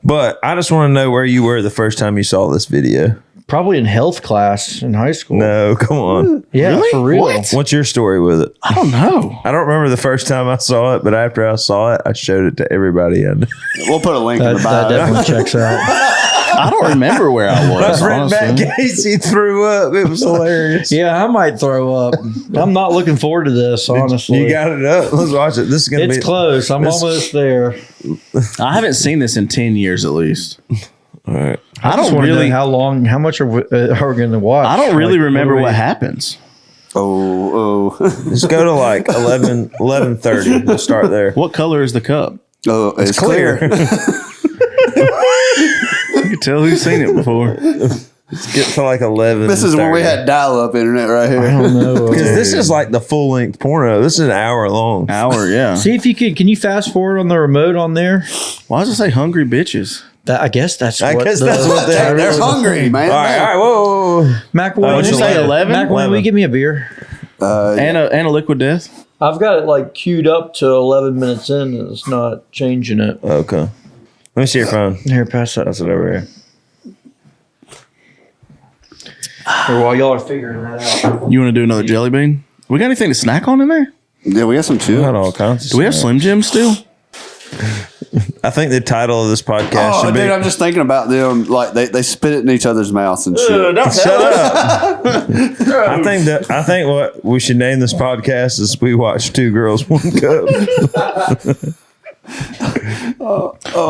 But I just want to know where you were the first time you saw this video. Probably in health class in high school. No, come on. Yeah, Really? for real. What? What's your story with it? I don't know. I don't remember the first time I saw it, but after I saw it, I showed it to everybody. And We'll put a link in That, the that bio. definitely checks out. I don't remember where I was. Back honestly. Casey threw up. It was hilarious. Yeah, I might throw up. I'm not looking forward to this, honestly. You got it up. Let's watch it. This is gonna It's be close. I'm almost there. I haven't seen this in 10 years at least. All right. I don't really. how much are we going to watch? I don't really Like, remember what what happens. Oh. Let's go to like 11:30. We'll start there. What color is the cup? Oh, it's clear. You can tell who's seen it before. Let's get to like 11. This is when we had dial-up internet right here. I don't know. Because this is like the full length porno. This is an hour long. Yeah. See if you can you fast forward on the remote on there? Why does it say hungry bitches? I guess that's I what guess that's what They're hungry, man. All right, whoa. Mcilwain, What'd you say, 11? Mcilwain, will you give me a beer? And a liquid death? I've got it like queued up to 11 minutes in and it's not changing it. Okay. Let me see your phone. Here, pass that. That's it over here. Or while y'all are figuring that out. You want to do another jelly bean? We got anything to snack on in there? Yeah, we got some We chips. got all kinds of Do we have stuff. Slim Jims still? I think the title of this podcast Oh, should dude, be. I'm just thinking about them. Like they spit it in each other's mouths and shit. Shut up. I think what we should name this podcast is We Watch Two Girls, One Cup.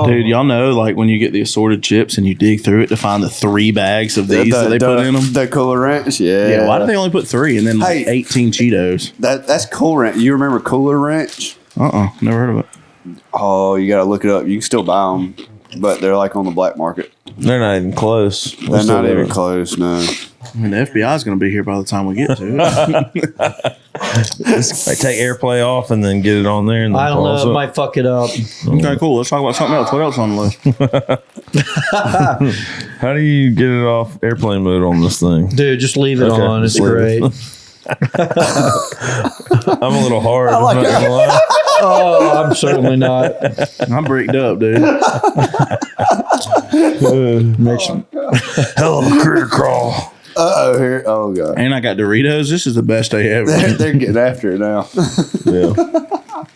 Dude, y'all know like when you get the assorted chips and you dig through it to find the 3 bags of these that they put in them? The Cooler Ranch, yeah. Yeah, why do they only put 3 and then like Hey. 18 Cheetos? That's Cooler Ranch. You remember Cooler Ranch? Never heard of it. Oh, you got to look it up. You can still buy them, but they're like on the black market. They're not even close. They're not even close, no. I mean, the FBI is going to be here by the time we get to it. They take AirPlay off and then get it on there. And then I don't pause know. It it. might fuck it up. Okay, cool. Let's talk about something else. What else on the list? How do you get it off airplane mode on this thing? Dude, just leave it Okay, on. It's just leave great. it. I'm a little hard. I'm not gonna lie. Oh, I'm certainly not. I'm bricked up, dude. Hell of a critter crawl. Here. Oh, God. And I got Doritos. This is the best day ever. They're getting after it now. Yeah.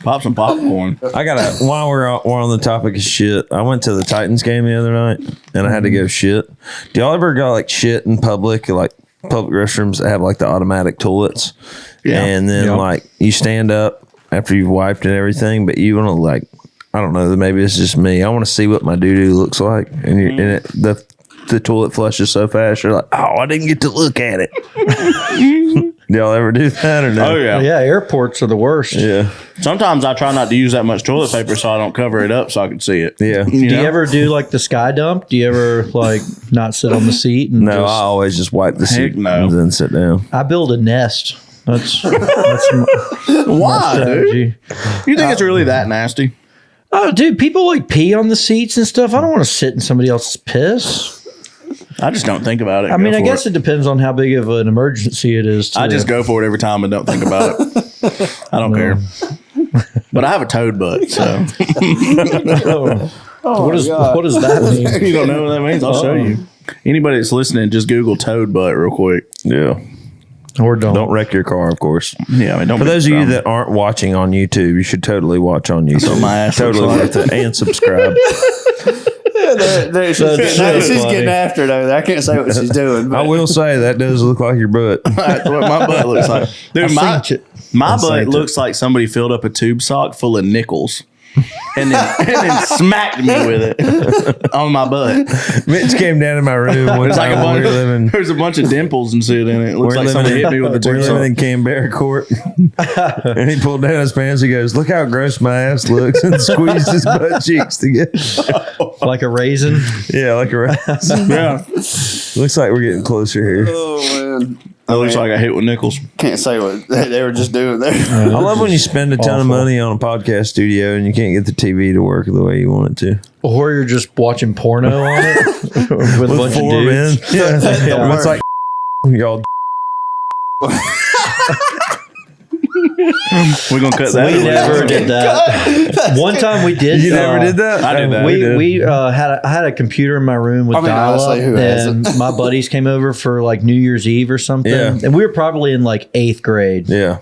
Pop some popcorn. I got to, while we're on the topic of shit, I went to the Titans game the other night and I had to go shit. Do y'all ever go like shit in public, like public restrooms that have like the automatic toilets? Yeah. And then like you stand up after you've wiped and everything, but you want to like, I don't know, maybe it's just me. I want to see what my doo-doo looks like. And, the toilet flushes so fast, you're like, oh, I didn't get to look at it. Do y'all ever do that or no? Oh, yeah. Yeah, airports are the worst. Yeah. Sometimes I try not to use that much toilet paper so I don't cover it up so I can see it. Yeah. You Do know? you ever do like the sky dump? Do you ever like not sit on the seat? And No, just, I always just wipe the seat no. and then sit down. I build a nest. That's my Why, dude? strategy. You think it's really that nasty? Oh, dude, people like pee on the seats and stuff. I don't want to sit in somebody else's piss. I just don't think about it. I Go mean, I for guess it depends on how big of an emergency it is. I just go for it every time and don't think about it. I don't care. But I have a toad butt, so what does that mean? you don't know what that means. I'll show you. Anybody that's listening, just Google toad butt real quick. Yeah. Or don't. Don't wreck your car, of course. Yeah, I mean, don't. For be those of you dumb. that aren't watching on YouTube, you should totally watch on YouTube. what my ass totally looks worth it. And subscribe. She's getting after it over there. I can't say what she's doing. But I will say that does look like your butt. That's what my butt looks like. Dude, my seen it. butt seen it. looks like somebody filled up a tube sock full of nickels. And then smacked me with it on my butt. Mitch came down in my room one There's like a time when bunch. we were living. There's a bunch of dimples and shit in it. It looks like somebody hit me with a We're tube living in sock. Canberra court. And he pulled down his pants. He goes, "Look how gross my ass looks," and squeezed his butt cheeks together. Like a raisin. Yeah, like a rat. Yeah, Looks like we're getting closer here. oh man, that looks like I hit with nickels. can't say what they were just doing there. I love when you spend a ton of Awful. money on a podcast studio and you can't get the TV to work the way you want it to. Or you're just watching porno on it with a bunch of Four men. dudes. Yeah. It's like y'all. We're gonna cut that. We never did that. One time we did. You never did that? I did that. I had a computer in my room with I mean, dial up, honestly, who and hasn't? my buddies came over for like New Year's Eve or something, Yeah. and we were probably in like 8th grade, Yeah.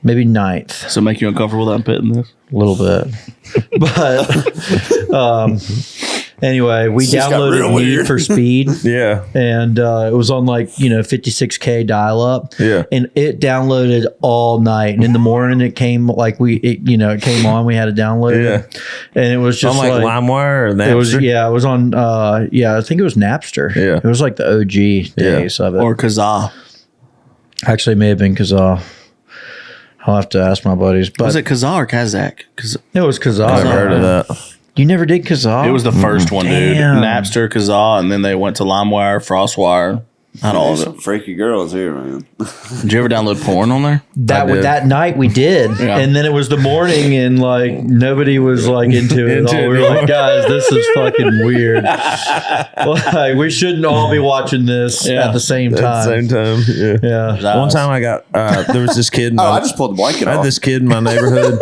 maybe 9th, So make you uncomfortable that I'm petting this? a little bit, but Anyway, we just got real downloaded Need weird. for Speed. Yeah. And it was on 56K dial up. Yeah. And it downloaded all night. And in the morning it came it came on. We had to download it. And it was just on like LimeWire or Napster. it was on I think it was Napster. Yeah. It was like the OG days of it. Or Kazaa. Actually, it may have been Kazaa. I'll have to ask my buddies. But Was it Kazaa or Kazakh? it was Kazaa. I've heard of that. You never did Kazaa? It was the first one, dude. Damn. Napster, Kazaa, and then they went to LimeWire, FrostWire. Not all of Some it. freaky girls here, man. Did you ever download porn on there? That night we did, Yeah. and then it was the morning, and nobody was into it. Into All. it We were anymore. like, guys, this is fucking weird. We shouldn't all be watching this at the same At time. the same time. Yeah. Yeah, One time I got there was this kid. In Oh, my, I just pulled the blanket I had off. this kid in my neighborhood.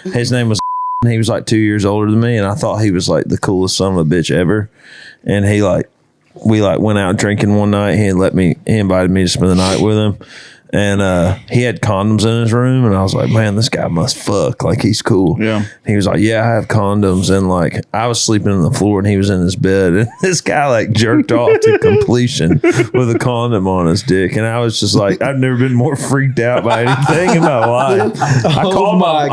His name was. He was like 2 years older than me, and I thought he was like the coolest son of a bitch ever. And we went out drinking one night. He invited me to spend the night with him, and he had condoms in his room. And I was like, man, this guy must fuck. Like, he's cool. Yeah. He was like, yeah, I have condoms. And I was sleeping on the floor, and he was in his bed, and this guy jerked off to completion with a condom on his dick. And I was just like, I've never been more freaked out by anything in my life. I called my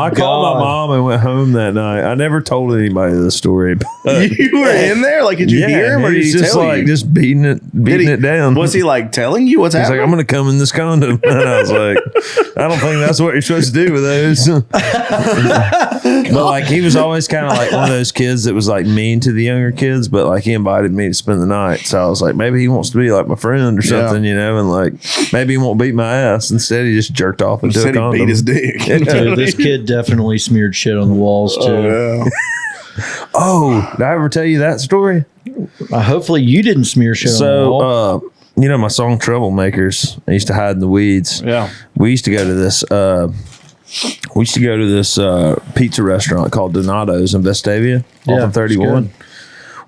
mom and went home that night. I never told anybody this story. But You were in there? Did you hear him, or did he just tell you? just beating it down. Was he telling you what's He's happening? like, I'm going to come in this condom. And I was like, I don't think that's what you're supposed to do with those. But he was always kind of one of those kids that was mean to the younger kids, but he invited me to spend the night. So I was like, maybe he wants to be my friend or something, and maybe he won't beat my ass. Instead, he just jerked off into a Said he condom. beat his dick. Dude, this kid definitely smeared shit on the walls too. Oh, did I ever tell you that story? Hopefully, you didn't smear shit on the wall. So, my song Troublemakers, I used to hide in the weeds. Yeah. We used to go to this pizza restaurant called Donato's in Vestavia off of 31.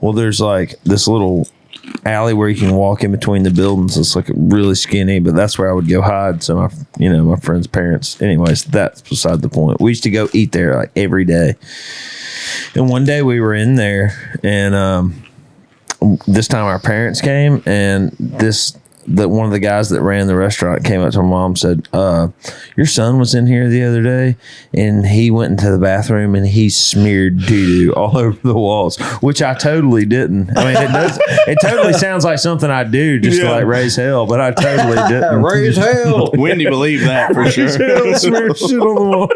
Well, there's this little alley where you can walk in between the buildings. It's really skinny, but that's where I would go hide. So my friend's parents. Anyways, that's beside the point. We used to go eat there every day. And one day we were in there, and this time our parents came, and one of the guys that ran the restaurant came up to my mom and said, your son was in here the other day, and he went into the bathroom and he smeared doo-doo all over the walls, which I totally didn't. I mean, it totally sounds like something I do just to raise hell, but I totally didn't. Raise hell. Wendy believed that for sure. Smeared shit on the wall.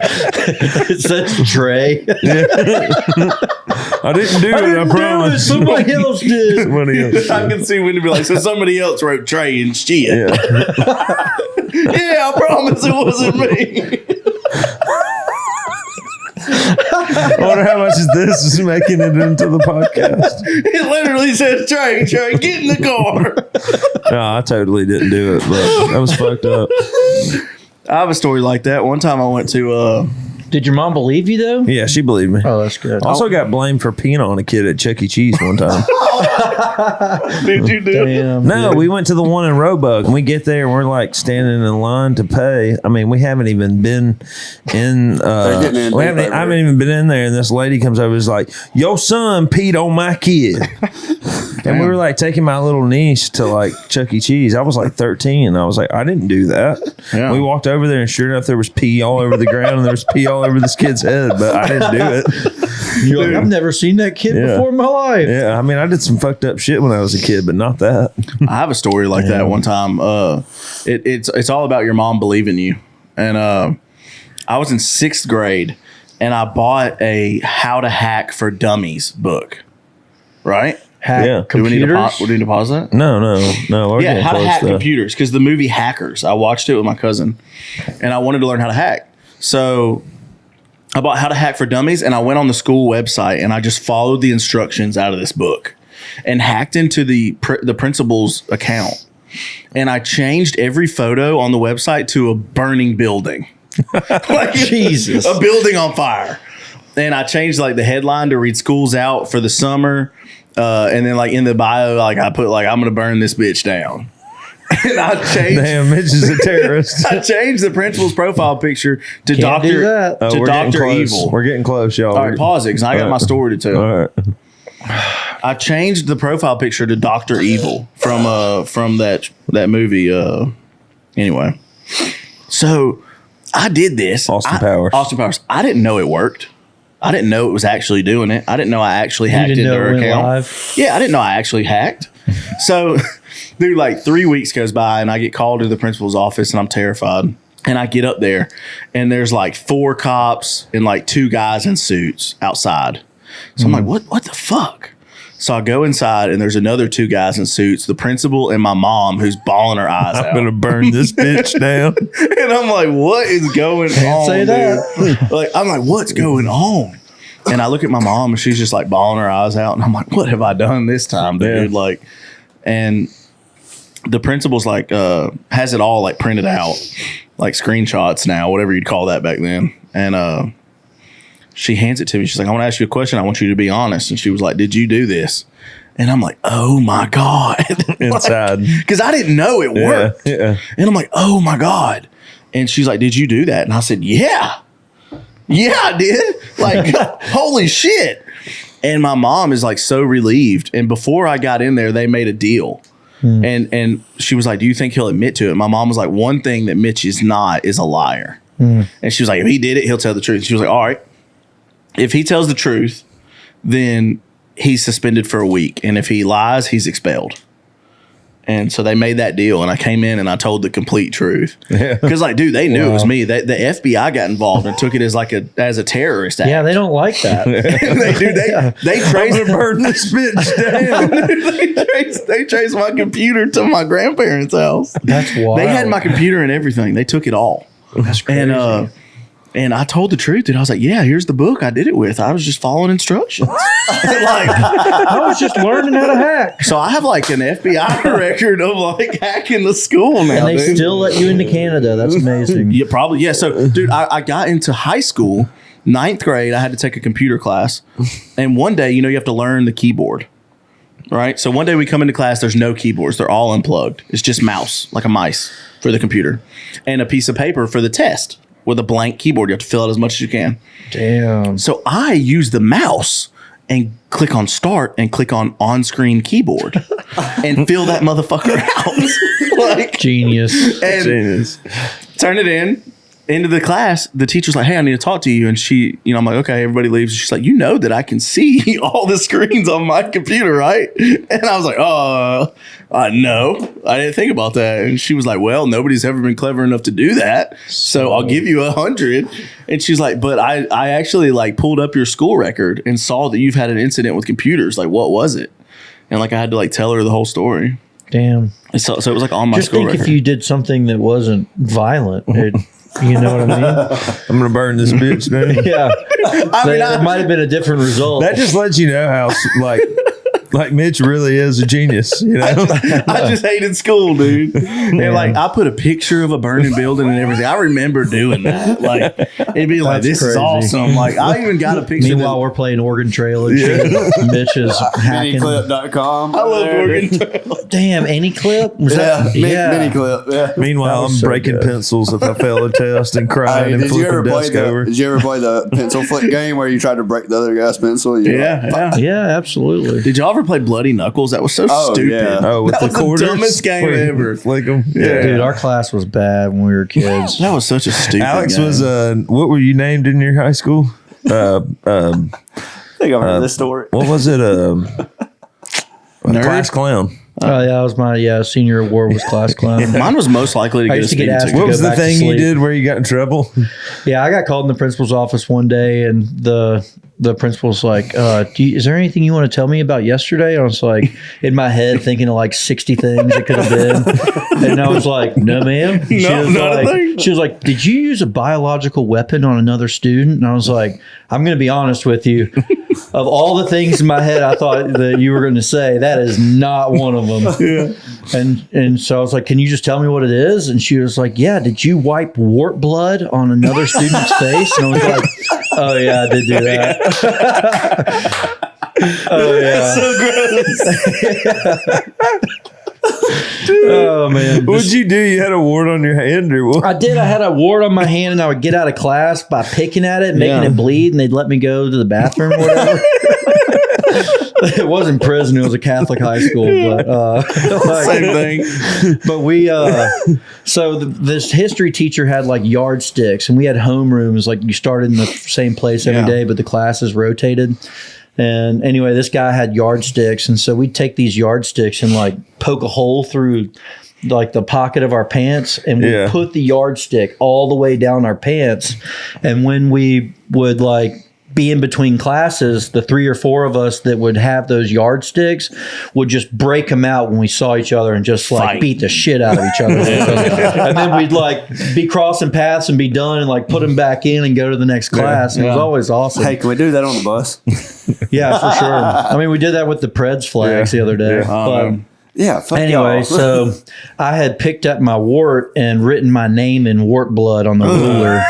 It says Trey. I didn't do it, I promise. Somebody else did. Somebody else. I can see Wendy be so somebody else wrote Trey and shit. Yeah. Yeah, I promise it wasn't me. I wonder how much this is making it into the podcast. It literally says Trey, get in the car. No, I totally didn't do it, but that was fucked up. I have a story like that. One time I went to Did your mom believe you though? Yeah, she believed me. Oh, that's good. Also got blamed for peeing on a kid at Chuck E. Cheese one time. did you do? Damn. No, we went to the one in Roebuck, and we get there, and we're standing in line to pay. I mean, we haven't even been in. I haven't even been in there, and this lady comes over, and is like, "Your son peed on my kid." And we were taking my little niece to Chuck E. Cheese. I was 13. And I was like, I didn't do that. Yeah. We walked over there, and sure enough, there was pee all over the ground, and there was pee all over this kid's head, but I didn't do it. You're like, I've never seen that kid before in my life. Yeah, I mean, I did some fucked up shit when I was a kid, but not that. I have a story like that one time. It's all about your mom believing you. And I was in 6th grade, and I bought a How to Hack for Dummies book. Right? Hack Yeah. Do we need computers. to pause that? No. We're Yeah, getting how to close hack to- computers, because the movie Hackers, I watched it with my cousin, and I wanted to learn how to hack. So I bought How to Hack for Dummies, and I went on the school website, and I just followed the instructions out of this book and hacked into the principal's account. And I changed every photo on the website to a burning building. Jesus. A building on fire. And I changed the headline to read "School's Out for the Summer." And then in the bio, I put I'm gonna burn this bitch down. And I changed. Damn, Mitch is a terrorist. I changed the principal's profile picture to Can't do that. We're getting Dr. close. Evil. We're getting close, y'all. All right, pause it because I got my story to tell. All right. I changed the profile picture to Dr. Evil from that movie. Anyway, so I did this. Austin Powers. I didn't know it worked. I didn't know it was actually doing it. I didn't know I actually hacked into her account. Live? Yeah, I didn't know I actually hacked. So, dude, like 3 weeks goes by and I get called to the principal's office and I'm terrified. And I get up there and there's like 4 cops and like 2 guys in suits outside. So I'm like, what the fuck? So I go inside and there's another 2 guys in suits, the principal and my mom who's bawling her eyes out. I'm going to burn this bitch down. And I'm like, what is going on? Say that. Like, I'm like, what's going on? And I look at my mom and she's just like bawling her eyes out. And I'm like, what have I done this time, dude? Like, and the principal's like, has it all like printed out, like screenshots now, whatever you'd call that back then. And, she hands it to me. She's like, I want to ask you a question. I want you to be honest. And she was like, did you do this? And I'm like, oh my God. Inside. Because I didn't know it worked. Yeah. And I'm like, oh my God. And she's like, did you do that? And I said, yeah. Yeah, I did. Like, holy shit. And my mom is like so relieved. And before I got in there, they made a deal. And she was like, do you think he'll admit to it? My mom was like, one thing that Mitch is not is a liar. And she was like, if he did it, he'll tell the truth. She was like, all right. If he tells the truth, then he's suspended for a week. And if he lies, he's expelled. And so they made that deal. And I came in and I told the complete truth. Because, like, dude, they knew it was me. The FBI got involved and took it as like as a terrorist act. Yeah, they don't like that. they traced burn this bitch down. they traced my computer to my grandparents' house. That's wild. They had my computer and everything. They took it all. That's crazy. And I told the truth, dude. I was like, yeah, here's the book I did it with. I was just following instructions. I was just learning how to hack. So I have like an FBI record of like hacking the school now. And they still let you into Canada. That's amazing. Yeah, probably. Yeah. So, dude, I got into high school, 9th grade. I had to take a computer class. And one day, you have to learn the keyboard. Right. So one day we come into class, there's no keyboards. They're all unplugged. It's just mouse, like a mice for the computer, and a piece of paper for the test. With a blank keyboard. You have to fill out as much as you can. Damn. So I use the mouse and click on start and click on-screen keyboard and fill that motherfucker out. Like, genius. Genius. Turn it into the class. The teacher's like, hey, I need to talk to you. And she, I'm like, okay, everybody leaves. She's like, that I can see all the screens on my computer, right? And I was like, no, I didn't think about that. And she was like, well, nobody's ever been clever enough to do that. So I'll give you 100. And she's like, but I actually like pulled up your school record and saw that you've had an incident with computers. Like, what was it? And like, I had to like tell her the whole story. Damn. So it was like on my school record. Just think if you did something that wasn't violent, you know what I mean? I'm going to burn this bitch down. Yeah. It might have been a different result. That just lets you know how, like Mitch really is a genius, I just hated school, dude. And like I put a picture of a burning building and everything. I remember doing that. Like it'd be like, this is awesome. Like I even got a picture. Meanwhile, we're playing Oregon Trail and shit. Mitch is hacking. Miniclip.com. I love Oregon Trail. Damn, Anyclip? Miniclip. Yeah. Meanwhile, I'm breaking pencils if I fail a test and crying and flipping desk over. Did you ever play the pencil flip game where you tried to break the other guy's pencil? Yeah, absolutely. Did y'all ever play Bloody Knuckles? That was so stupid. Yeah. Oh, with that the was quarters? the dumbest game ever. Flick them. Yeah. Dude, our class was bad when we were kids. That was such a stupid Alex game. was, what were you named in your high school? I think I've heard this story. What was it? Class clown. Oh, yeah, that was my senior award was class clown. Mine was most likely to I get a used to get speeding asked ticket. What was go the back to thing you sleep. did where you got in trouble? Yeah, I got called in the principal's office one day, and the principal's like, is there anything you want to tell me about yesterday? I was like, in my head, thinking of like 60 things it could have been. And I was like, no, ma'am. She was like, did you use a biological weapon on another student? And I was like, I'm going to be honest with you. Of all the things in my head I thought that you were going to say, that is not one of them. Yeah. And so I was like, can you just tell me what it is? And she was like, yeah, did you wipe wart blood on another student's face? And I was like, oh, yeah, I did do that. Oh, yeah. That's so gross. Oh man. What'd you do? You had a wart on your hand or what? I did. I had a wart on my hand, and I would get out of class by picking at it, making it bleed, and they'd let me go to the bathroom or whatever. It wasn't prison; it was a Catholic high school, but Same thing. But we, this history teacher had like yardsticks, and we had homerooms. Like you started in the same place every day, but the classes rotated. And anyway, this guy had yardsticks, and so we'd take these yardsticks and like poke a hole through like the pocket of our pants, and we put the yardstick all the way down our pants. And when we would like be in between classes, the 3 or 4 of us that would have those yardsticks would just break them out when we saw each other and just like beat the shit out of each other. And then we'd like be crossing paths and be done and like put them back in and go to the next class. And it was always awesome. Hey, can we do that on the bus? Yeah, for sure. I mean, we did that with the Preds flags the other day. But yeah. Fuck anyway, y'all. so I had picked up my wart and written my name in wart blood on the ruler.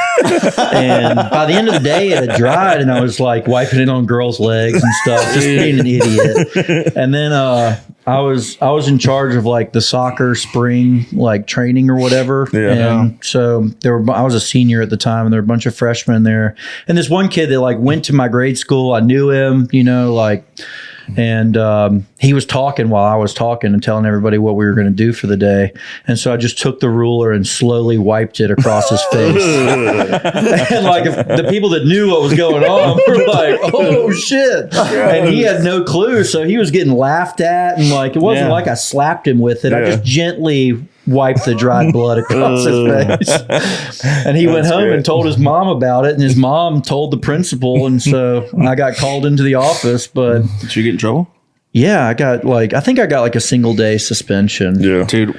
And by the end of the day, it had dried, and I was like wiping it on girls' legs and stuff, just being an idiot. And then I was in charge of like the soccer spring like training or whatever. And so I was a senior at the time, and there were a bunch of freshmen there. And this one kid that like went to my grade school, I knew him, you know, like. And he was talking while I was talking and telling everybody what we were going to do for the day. And so I just took the ruler and slowly wiped it across his face. And like if the people that knew what was going on were like, oh shit. And he had no clue. So he was getting laughed at. And like, it wasn't like I slapped him with it. I just gently wiped the dried blood across his face. And he went home and told his mom about it, and his mom told the principal, and so I got called into the office. But Did you get in trouble? yeah, I think I got like a single day suspension. Yeah. Dude,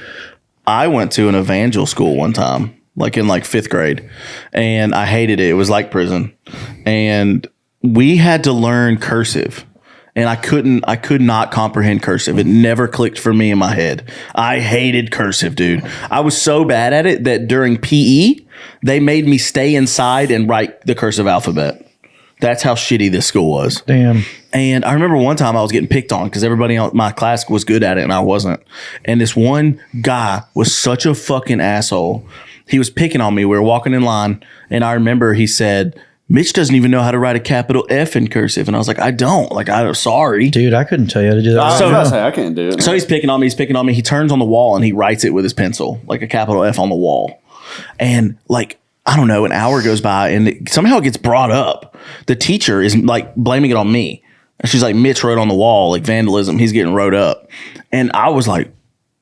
I went to an evangel school one time, like in like 5th grade, and I hated it. It was like prison. And we had to learn cursive. And I could not comprehend cursive. It never clicked for me in my head. I hated cursive, dude. I was so bad at it that during PE, they made me stay inside and write the cursive alphabet. That's how shitty this school was. Damn. And I remember one time I was getting picked on because everybody in my class was good at it and I wasn't. And this one guy was such a fucking asshole. He was picking on me. We were walking in line, and I remember he said, Mitch doesn't even know how to write a capital F in cursive. And I was like, I don't. Like, I'm sorry. Dude, I couldn't tell you how to do that. I was about to say, I can't do it. So he's picking on me. He turns on the wall and he writes it with his pencil, like a capital F on the wall. And like, I don't know, an hour goes by and somehow it gets brought up. The teacher is like blaming it on me. And she's like, Mitch wrote on the wall, like vandalism. He's getting wrote up. And I was like,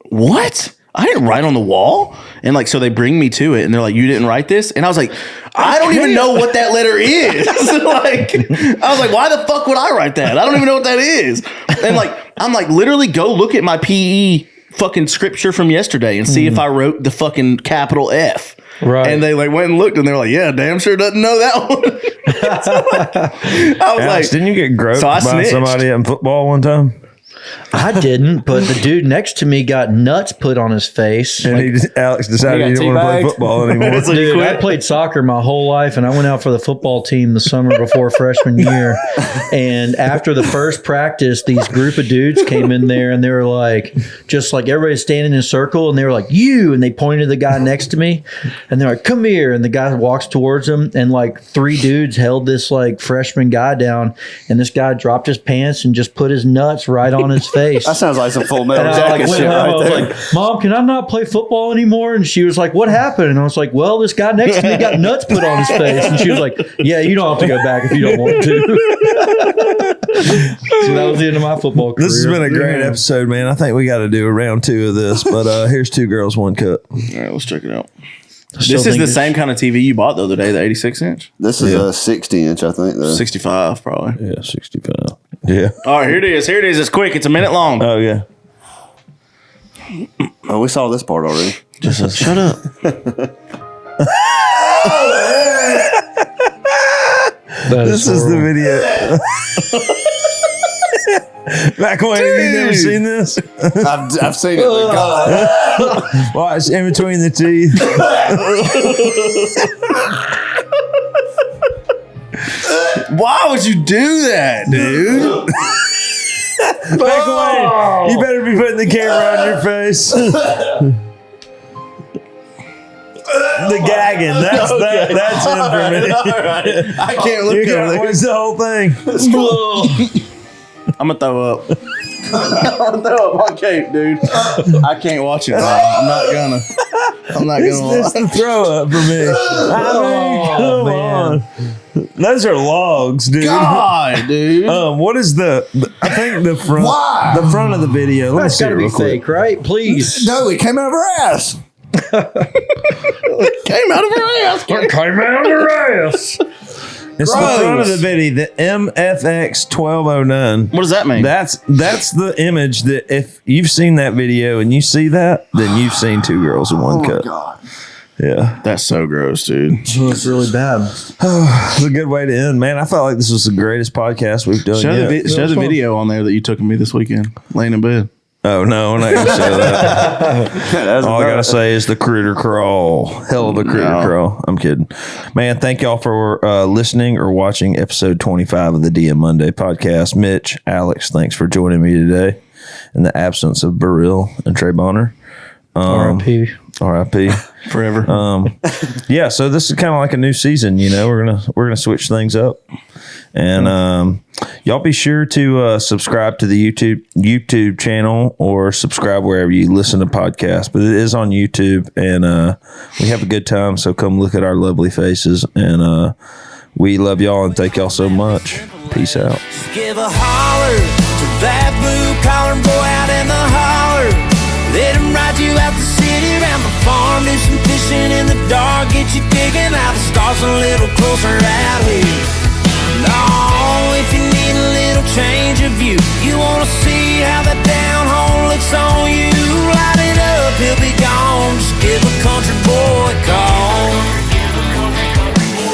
what? I didn't write on the wall. And like, so they bring me to it and they're like, you didn't write this? And I was like, I don't even know what that letter is. Like, I was like, why the fuck would I write that? I don't even know what that is. And like, I'm like, literally go look at my PE fucking scripture from yesterday and see if I wrote the fucking capital F. Right. And they like went and looked and they were like, yeah, damn sure doesn't know that one. I was Alex, like, didn't you get groped so I by snitched. somebody in football one time? I didn't, but the dude next to me got nuts put on his face. And Alex decided he didn't want to play football anymore. It's like, Dude, quit. I played soccer my whole life, and I went out for the football team the summer before freshman year. And after the first practice, these group of dudes came in there, and they were like, just like everybody's standing in a circle, and they were like, you, and they pointed to the guy next to me, and they're like, come here, and the guy walks towards him, and like 3 dudes held this like freshman guy down, and this guy dropped his pants and just put his nuts right on his face. That sounds like some Full Metal And I Jacket went shit home, right I was there. like, Mom, can I not play football anymore? And she was like, what happened? And I was like, well, this guy next to me got nuts put on his face. And she was like, yeah, you don't have to go back if you don't want to. So that was the end of my football career. This has been a great episode, man. I think we got to do a round 2 of this. But here's 2 girls, 1 cup. All right, let's check it out. This is the same kind of TV you bought the other day, the 86 inch? This is a 60 inch, I think. Though. 65, probably. Yeah, 65. Yeah. All right, here it is. Here it is. It's quick. It's a minute long. Oh, yeah. Oh, we saw this part already. Just shut up. This is the video. Mcilwain, have you never seen this? I've seen it. But God. Watch in between the teeth. Why would you do that, dude? Mcilwain, you better be putting the camera on your face. The gagging. That's it for me. Right. I can't look You over gotta there. watch the whole thing. I'm gonna throw up. I'm gonna throw up my cape, dude. I can't watch it. I'm not gonna. It's the throw up for me. Come on. Those are logs, dude. God, dude. What is I think the front. Why? The front of the video. Let me That's see it got to be real quick. fake, right? Please. No, it came out of her ass. Came out of her ass. Came out of her ass. It's the front of the video, the MFX 1209. What does that mean? That's the image that if you've seen that video and you see that, then you've seen two girls in one cup. God. Yeah. That's so gross, dude. It's really bad. It's a good way to end, man. I felt like this was the greatest podcast we've done Show yet. the video on there that you took of me this weekend, laying in bed. Oh, no, I'm not going to show that. All I got to say is the critter crawl. Hell of a critter crawl. I'm kidding. Man, thank y'all for listening or watching episode 25 of the DM Monday podcast. Mitch, Alex, thanks for joining me today in the absence of Burrell and Trey Bonner. R.I.P. R.I.P. Forever. Yeah, so this is kind of like a new season, you know. We're gonna switch things up. And y'all be sure to subscribe to the YouTube channel or subscribe wherever you listen to podcasts. But it is on YouTube, and we have a good time. So come look at our lovely faces, and we love y'all and thank y'all so much. Peace out. Give a holler to that blue collar boy out in the holler. Let him ride you out the city, around the farm, do some fishing in the dark, get you digging out the stars a little closer out here. No, if you need a little change of view, you wanna see how the down home looks on you, light it up, he'll be gone. Just give a country boy a call.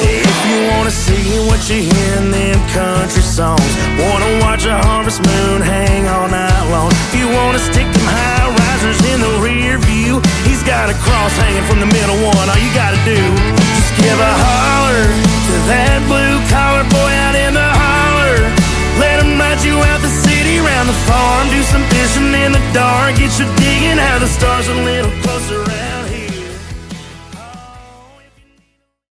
If you wanna see what you hear in them country songs, wanna watch a harvest moon hang all night long, if you wanna stick them high risers in the rear view, he's got a cross hanging from the middle one. All you gotta do, just give a holler to that blue collar boy out in the holler. Let him ride you out the city, round the farm, do some fishing in the dark, get you digging how the stars a little